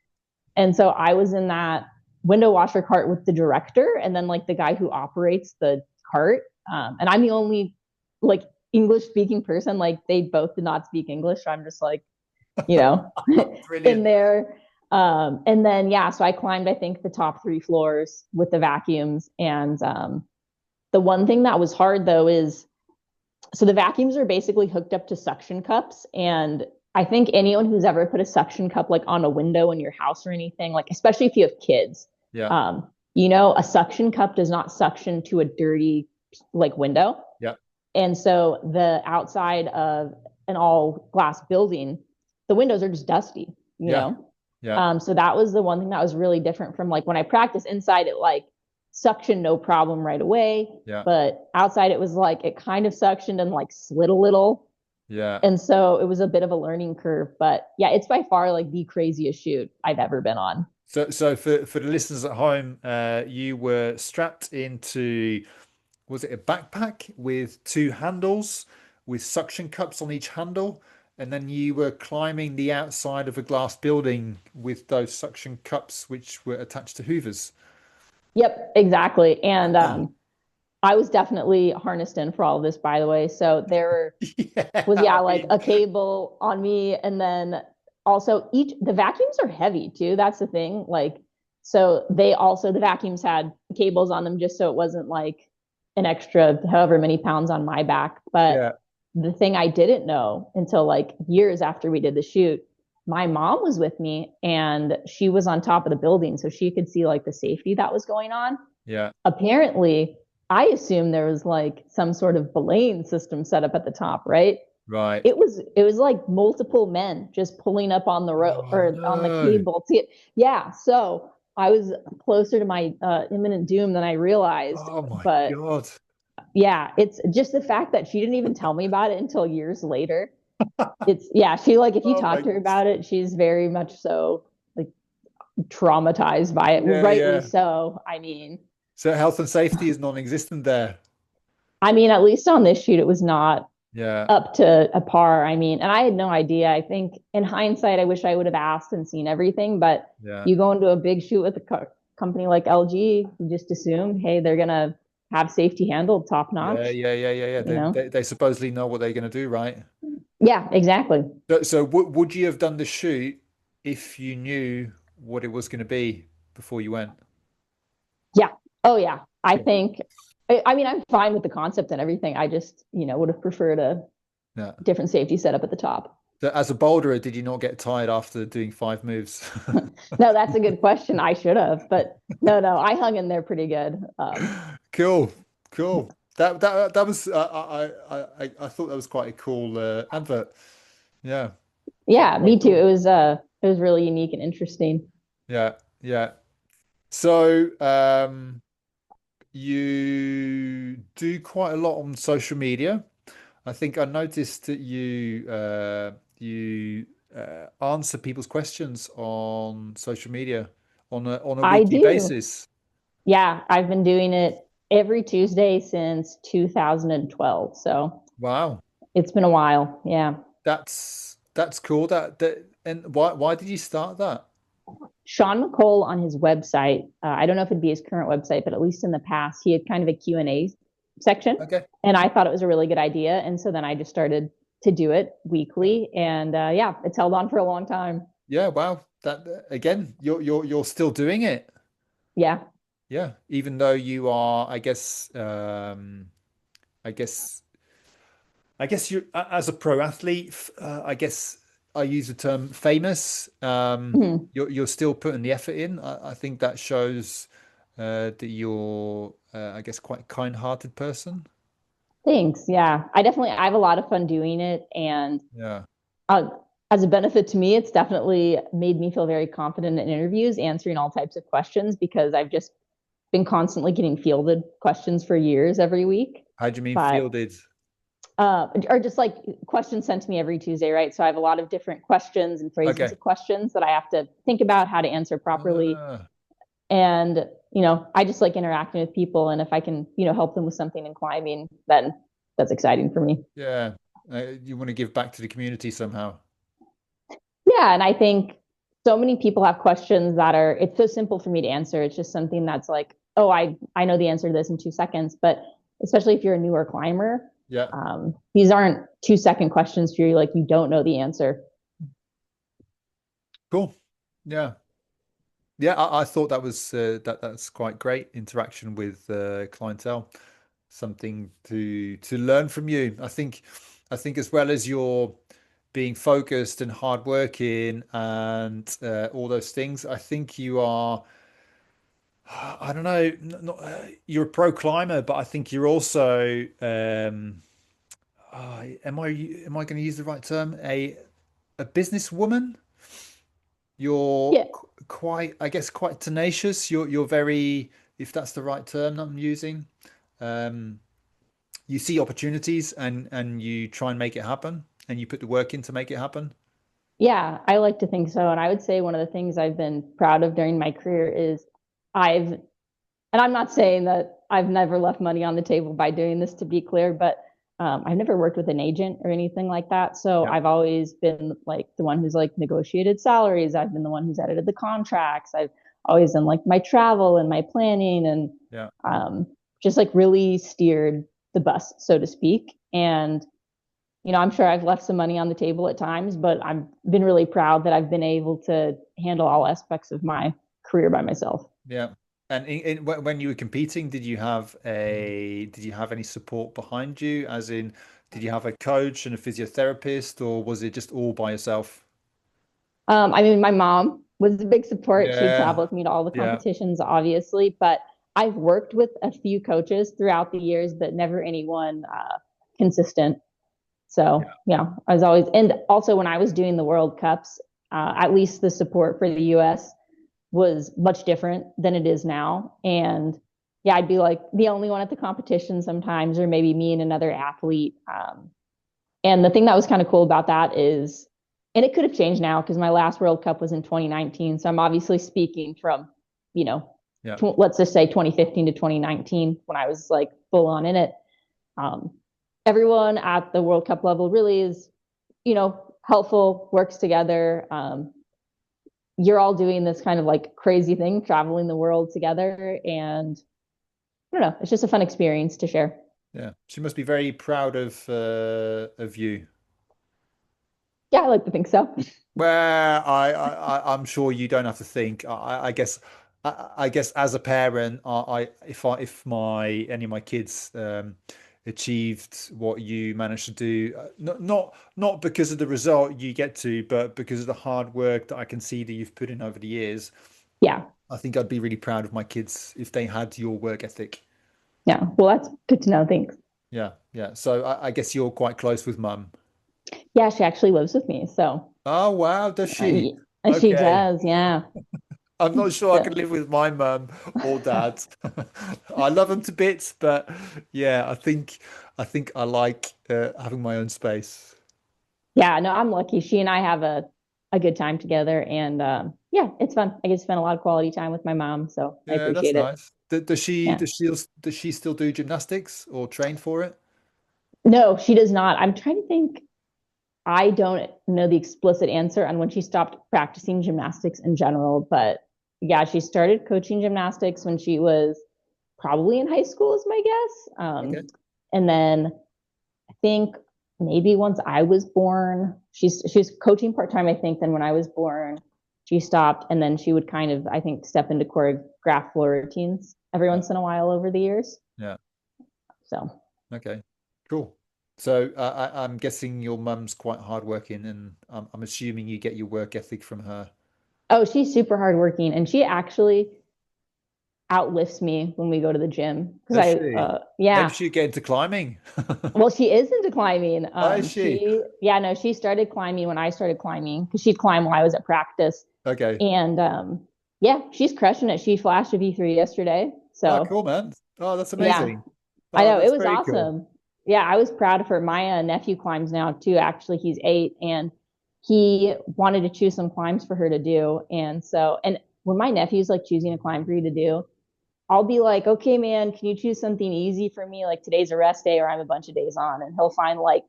B: And so I was in that window washer cart with the director and then like the guy who operates the cart. And I'm the only like English speaking person. Like they both did not speak English. So I'm just like, you know, in
A: Brilliant.
B: there. And then, yeah, so I climbed, I think, the top 3 floors with the vacuums. And the one thing that was hard though is so the vacuums are basically hooked up to suction cups. And I think anyone who's ever put a suction cup like on a window in your house or anything, like especially if you have kids,
A: Yeah.
B: a suction cup does not suction to a dirty like window.
A: Yeah.
B: And so the outside of an all glass building, the windows are just dusty, you
A: Yeah.
B: know?
A: Yeah.
B: So that was the one thing that was really different from like when I practiced inside, it like suction no problem right away.
A: Yeah.
B: But outside, it was like it kind of suctioned and like slid a little.
A: Yeah.
B: And so it was a bit of a learning curve. But yeah, it's by far like the craziest shoot I've ever been on.
A: So for the listeners at home, you were strapped into, was it a backpack with two handles with suction cups on each handle? And then you were climbing the outside of a glass building with those suction cups, which were attached to hoovers.
B: Yep, exactly. And
A: Ah.
B: I was definitely harnessed in for all of this, by the way. So there
A: Yeah,
B: was,
A: I
B: yeah, like
A: mean,
B: a cable on me. And then also the vacuums are heavy too. That's the thing. Like, so the vacuums had cables on them just so it wasn't like an extra however many pounds on my back. But
A: yeah,
B: the thing I didn't know until like years after we did the shoot, my mom was with me and she was on top of the building so she could see like the safety that was going on.
A: yeah,
B: Apparently, I assumed there was like some sort of belaying system set up at the top, right?
A: right.
B: It was like multiple men just pulling up on the rope
A: Oh
B: or on the
A: no.
B: cable to yeah. So I was closer to my imminent doom than I realized.
A: Oh my
B: But
A: God.
B: yeah, it's just the fact that she didn't even tell me about it until years later. It's yeah, she like if you
A: Oh
B: talk
A: my,
B: to her about it, she's very much so like traumatized by it.
A: yeah,
B: Rightly
A: yeah.
B: so. I mean,
A: So health and safety is non-existent there.
B: at least on this shoot, it was not
A: Yeah,
B: up to a par. I mean, and I had no idea. I think in hindsight, I wish I would have asked and seen everything. But
A: yeah.
B: you go into a big shoot with a company like LG, you just assume, hey, they're gonna have safety handled top
A: Yeah,
B: notch.
A: yeah, yeah, yeah, yeah.
B: You know?
A: They supposedly know what they're going to do, right?
B: Yeah, exactly.
A: So would you have done the shoot if you knew what it was going to be before you went?
B: Yeah. Oh yeah. I
A: Yeah.
B: think. I mean, I'm fine with the concept and everything. I just, would have preferred
A: Yeah.
B: different safety setup at the top.
A: So as a boulderer, did you not get tired after doing 5 moves?
B: No, that's a good question. I should have, but no, no, I hung in there pretty good.
A: Cool, cool. That was I thought that was quite a cool advert. Yeah,
B: Yeah,
A: very
B: me too.
A: cool.
B: It was really unique and interesting.
A: Yeah, yeah. So, you do quite a lot on social media. I think I noticed that you answer people's questions on social media on a
B: I
A: weekly
B: do.
A: basis.
B: Yeah, I've been doing it every Tuesday since 2012. So
A: Wow,
B: it's been a while. Yeah.
A: that's cool. That and why did you start that?
B: Sean McCole on his website, I don't know if it'd be his current website, but at least in the past, he had kind of a Q&A section.
A: Okay.
B: And I thought it was a really good idea. And so then I just started to do it
A: Yeah.
B: weekly. And yeah, it's held on for a long time.
A: Yeah, wow. That again, you're still doing it.
B: Yeah.
A: Yeah, even though you are, I guess I guess you as a pro athlete, I guess I use the term famous.
B: Mhm.
A: You're still putting the effort in. I think that shows that you're, I guess, quite a kind-hearted person.
B: Thanks. Yeah. I have a lot of fun doing it. And
A: Yeah.
B: uh, as a benefit to me, it's definitely made me feel very confident in interviews, answering all types of questions because I've just been constantly getting fielded questions for years every week.
A: How do you mean
B: But
A: fielded?
B: or just like questions sent to me every Tuesday, right? So I have a lot of different questions and phrasings
A: Okay.
B: of questions that I have to think about how to answer properly.
A: Ah,
B: And, I just like interacting with people. And if I can, help them with something in climbing, then that's exciting for me.
A: yeah. You want to give back to the community somehow.
B: Yeah. And I think so many people have questions that it's so simple for me to answer. It's just something that's like, oh, I know the answer to this in 2 seconds. But especially if you're a newer climber,
A: Yeah.
B: these aren't 2-second questions for you. Like you don't know the answer.
A: Cool. Yeah. Yeah, I thought that was that's quite great interaction with clientele. Something to learn from you. I think as well as your being focused and hardworking and all those things, I think you are, I don't know, not, you're a pro climber, but I think you're also, am I going to use the right term? A businesswoman? You're
B: Yeah.
A: quite, I guess, quite tenacious. You're very, if that's the right term that I'm using. Um, you see opportunities and you try and make it happen and you put the work in to make it happen.
B: Yeah, I like to think so. And I would say one of the things I've been proud of during my career is I've, and I'm not saying that I've never left money on the table by doing this to be clear, but I've never worked with an agent or anything like that. So
A: Yeah.
B: I've always been like the one who's like negotiated salaries. I've been the one who's edited the contracts. I've always done like my travel and my planning and
A: Yeah.
B: um, just like really steered the bus, so to speak. And I'm sure I've left some money on the table at times, but I've been really proud that I've been able to handle all aspects of my career by myself.
A: Yeah. And when you were competing, did you have any support behind you? As in, did you have a coach and a physiotherapist, or was it just all by yourself?
B: I mean, my mom was a big support. She'd
A: Yeah.
B: travel with me to all the
A: Yeah.
B: competitions, obviously, but I've worked with a few coaches throughout the years, but never anyone consistent. So,
A: Yeah.
B: I was always, and also when I was doing the World Cups, at least the support for the US was much different than it is now. And yeah, I'd be like the only one at the competition sometimes, or maybe me and another athlete. And the thing that was kind of cool about that is, and it could have changed now because my last World Cup was in 2019. So I'm obviously speaking from, you know,
A: Yeah.
B: let's just say 2015 to 2019 when I was like full on in it. Um, Everyone at the World Cup level really is, helpful, works together. You're all doing this kind of like crazy thing, traveling the world together. And I don't know, it's just a fun experience to share.
A: Yeah. She must be very proud of you.
B: Yeah, I like to think so.
A: Well, I'm sure you don't have to think. I guess I guess as a parent, if my any of my kids achieved what you managed to do. Not because of the result you get to, but because of the hard work that I can see that you've put in over the years.
B: Yeah.
A: I think I'd be really proud of my kids if they had your work ethic.
B: Yeah. Well, that's good to know. Thanks.
A: Yeah, yeah. So I guess you're quite close with mum.
B: Yeah, she actually lives with me. So
A: Oh wow, does she?
B: she
A: Okay.
B: does. Yeah.
A: I'm not sure I could
B: So,
A: live with my mum or dad. I love them to bits, but yeah, I think I like having my own space.
B: yeah, no, I'm lucky. She and I have a good time together, and yeah, it's fun. I get to spend a lot of quality time with my mom, so I
A: Yeah, that's
B: appreciate it.
A: nice. Does she
B: Yeah.
A: does she still do gymnastics or train for it?
B: No, she does not. I'm trying to think. I don't know the explicit answer on when she stopped practicing gymnastics in general, but yeah, she started coaching gymnastics when she was probably in high school, is my guess.
A: Okay.
B: And then I think maybe once I was born, she's coaching part time. I think then when I was born, she stopped, and then she would kind of I think step into choreograph floor routines every
A: Yeah.
B: once in a while over the years.
A: Yeah.
B: So
A: Okay. Cool. So I'm guessing your mum's quite hardworking, and I'm assuming you get your work ethic from her.
B: oh, she's super hardworking, and she actually outlifts me when we go to the gym because
A: Does
B: I
A: she? Maybe
B: yeah.
A: she'll get into climbing.
B: Well, she is into climbing.
A: Oh, is she?
B: She started climbing when I started climbing because she'd climb while I was at practice.
A: Okay.
B: And yeah, she's crushing it. She flashed a V3 yesterday.
A: Oh,
B: So
A: cool, man. Oh, that's
B: yeah,
A: amazing.
B: I
A: Oh,
B: know it
A: that's
B: was
A: very cool.
B: awesome. Yeah, I was proud of her. My nephew climbs now too. Actually, he's 8, and he wanted to choose some climbs for her to do. And when my nephew's like choosing a climb for you to do, I'll be like, okay, man, can you choose something easy for me? Like today's a rest day or I'm a bunch of days on. And he'll find like,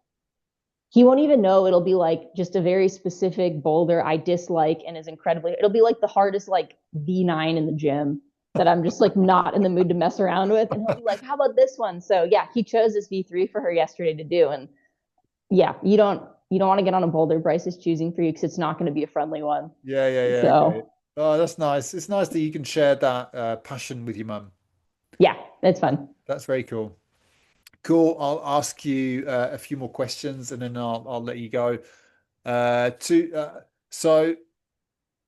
B: he won't even know it'll be like just a very specific boulder I dislike and is incredibly, it'll be like the hardest like V9 in the gym that I'm just like not in the mood to mess around with. And he'll be like, how about this one? So yeah, he chose this V3 for her yesterday to do. And yeah, you don't want to get on a boulder Bryce is choosing for you because it's not going to be a friendly one.
A: Yeah, yeah, yeah. Okay.
B: So
A: Oh, that's nice. It's nice that you can share that passion with your mum.
B: yeah, it's fun.
A: That's very cool. Cool. I'll ask you a few more questions and then I'll let you go. So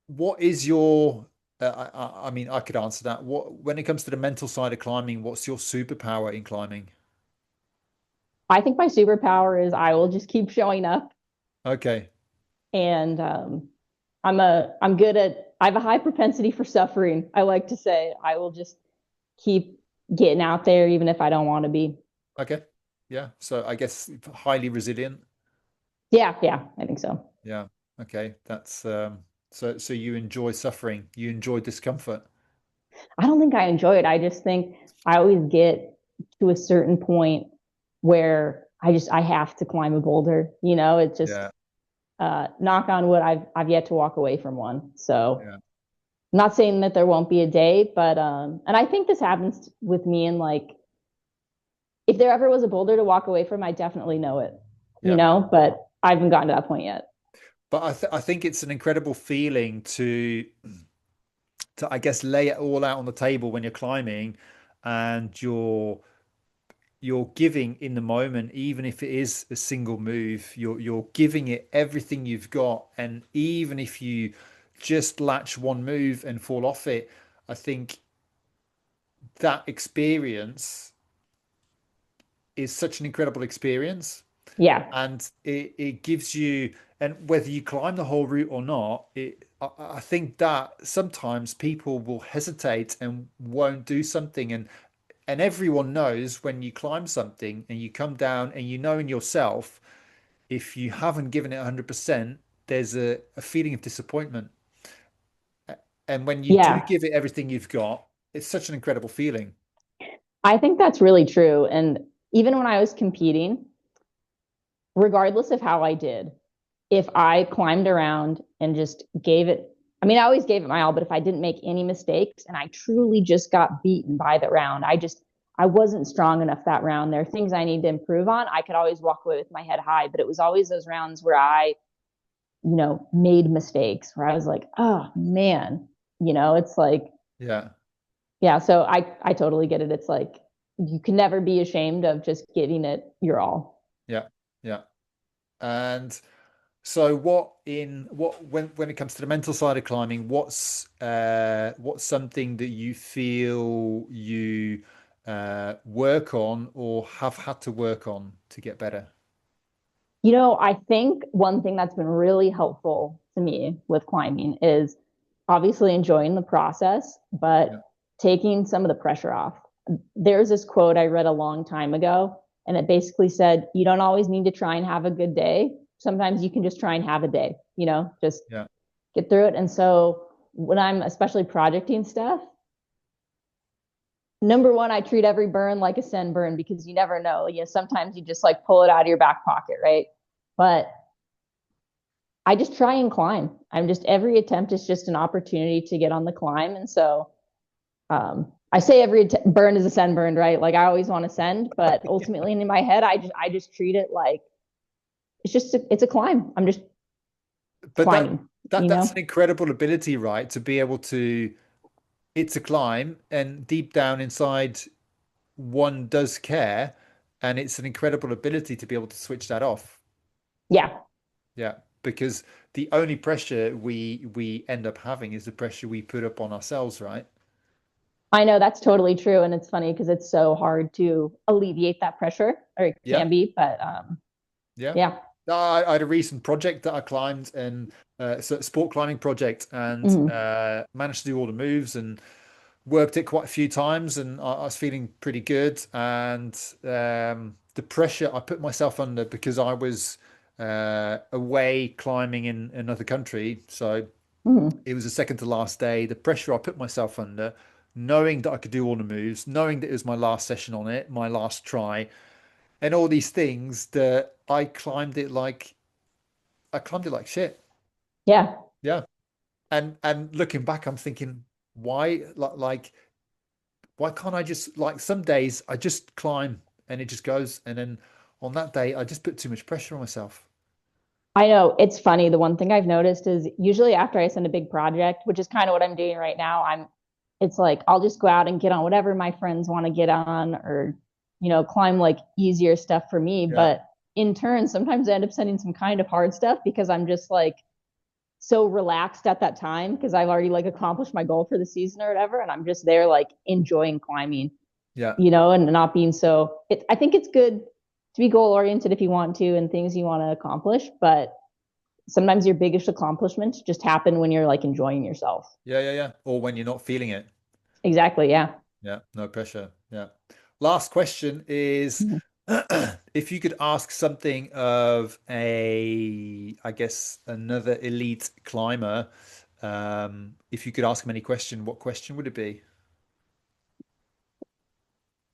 A: what is your I mean, I could answer that. What when it comes to the mental side of climbing, what's your superpower in climbing?
B: I think my superpower is I will just keep showing up
A: Okay.
B: and I'm good at I have a high propensity for suffering. I like to say I will just keep getting out there even if I don't want to be.
A: Okay. Yeah. So I guess highly resilient.
B: Yeah, yeah, I think so.
A: Yeah. Okay. That's so you enjoy suffering. You enjoy discomfort.
B: I don't think I enjoy it. I just think I always get to a certain point where I have to climb a boulder. It's just
A: Yeah.
B: knock on wood, I've yet to walk away from one. So
A: Yeah.
B: I'm not saying that there won't be a day, but and I think this happens with me and like if there ever was a boulder to walk away from, I definitely know it,
A: Yeah.
B: but I haven't gotten to that point yet.
A: But I think it's an incredible feeling to I guess lay it all out on the table when you're climbing and you're giving in the moment, even if it is a single move, you're giving it everything you've got. And even if you just latch one move and fall off it, I think that experience is such an incredible experience.
B: Yeah.
A: And it gives you, and whether you climb the whole route or not, I think that sometimes people will hesitate and won't do something, and everyone knows when you climb something and you come down and you know in yourself if you haven't given it 100%, there's a feeling of disappointment. And when you do
B: Yeah.
A: give it everything you've got, it's such an incredible feeling.
B: I think that's really true. And even when I was competing, regardless of how I did, if I climbed around and just gave it, I mean, I always gave it my all, but if I didn't make any mistakes and I truly just got beaten by the round, I wasn't strong enough that round. There are things I need to improve on. I could always walk away with my head high, but it was always those rounds where I, made mistakes where I was like, oh man, it's like,
A: Yeah.
B: yeah. So I totally get it. It's like, you can never be ashamed of just giving it your all.
A: Yeah. Yeah. And so what when it comes to the mental side of climbing, what's something that you feel you work on or have had to work on to get better?
B: I think one thing that's been really helpful to me with climbing is obviously enjoying the process,
A: Yeah.
B: but taking some of the pressure off. There's this quote I read a long time ago, and it basically said, you don't always need to try and have a good day. Sometimes you can just try and have a day, just
A: Yeah.
B: get through it. And so when I'm especially projecting stuff, number one, I treat every burn like a send burn because you never know. Sometimes you just like pull it out of your back pocket, right? But I just try and climb. I'm just every attempt is just an opportunity to get on the climb. And so I say every burn is a send burn, right? Like I always want to send, but ultimately in my head, I just treat it like it's a climb. I'm just
A: But
B: climbing, you
A: that's an
B: know?
A: incredible ability, right? To be able to it's a climb and deep down inside one does care and it's an incredible ability to be able to switch that off.
B: Yeah,
A: Yeah, because the only pressure we end up having is the pressure we put up on ourselves, right?
B: I know that's totally true. And it's funny because it's so hard to alleviate that pressure, or it
A: Yeah,
B: can be, but
A: yeah.
B: yeah.
A: I had a recent project that I climbed and so sport climbing project and
B: Mm-hmm.
A: managed to do all the moves and worked it quite a few times and I was feeling pretty good and the pressure I put myself under because I was away climbing in another country, so
B: Mm-hmm.
A: it was the second to last day. The pressure I put myself under, knowing that I could do all the moves, knowing that it was my last session on it, my last try, and all these things that I climbed it like shit.
B: Yeah.
A: Yeah. And looking back, I'm thinking, why why can't I just like some days I just climb and it just goes, and then on that day I just put too much pressure on myself.
B: I know it's funny. The one thing I've noticed is usually after I send a big project, which is kind of what I'm doing right now, it's like I'll just go out and get on whatever my friends want to get on or, climb like easier stuff for me.
A: Yeah.
B: But in turn, sometimes I end up sending some kind of hard stuff because I'm just like so relaxed at that time because I've already like accomplished my goal for the season or whatever. And I'm just there like enjoying climbing,
A: Yeah.
B: and not being so I think it's good to be goal oriented if you want to and things you want to accomplish, but sometimes your biggest accomplishments just happen when you're like enjoying yourself.
A: Yeah. Yeah. Yeah. Or when you're not feeling it.
B: Exactly. Yeah.
A: Yeah. No pressure. Yeah. Last question is
B: Mhm.
A: if you could ask something of I guess, another elite climber, if you could ask him any question, what question would it be?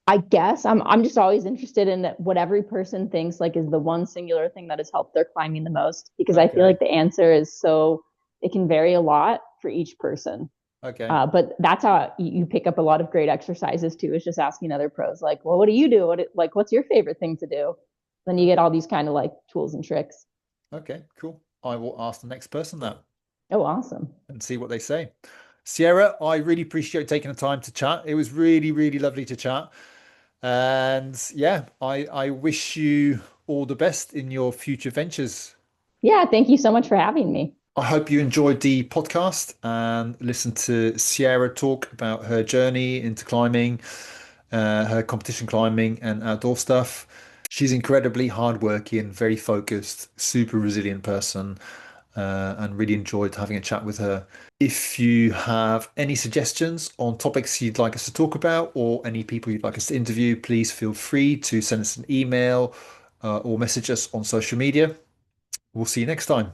B: I guess I'm just always interested in what every person thinks like is the one singular thing that has helped their climbing the most because I feel
A: Okay.
B: like the answer is so it can vary a lot for each person.
A: Okay.
B: But that's how you pick up a lot of great exercises too. Is just asking other pros like, well, what do you do? What's your favorite thing to do? Then you get all these kind of like tools and tricks.
A: Okay. Cool. I will ask the next person that
B: Oh, awesome.
A: and see what they say. Sierra, I really appreciate taking the time to chat. It was really, really lovely to chat. And yeah, I wish you all the best in your future ventures.
B: Yeah, thank you so much for having me.
A: I hope you enjoyed the podcast and listened to Sierra talk about her journey into climbing, her competition climbing and outdoor stuff. She's incredibly hardworking, very focused, super resilient person, and really enjoyed having a chat with her. If you have any suggestions on topics you'd like us to talk about or any people you'd like us to interview, please feel free to send us an email, or message us on social media. We'll see you next time.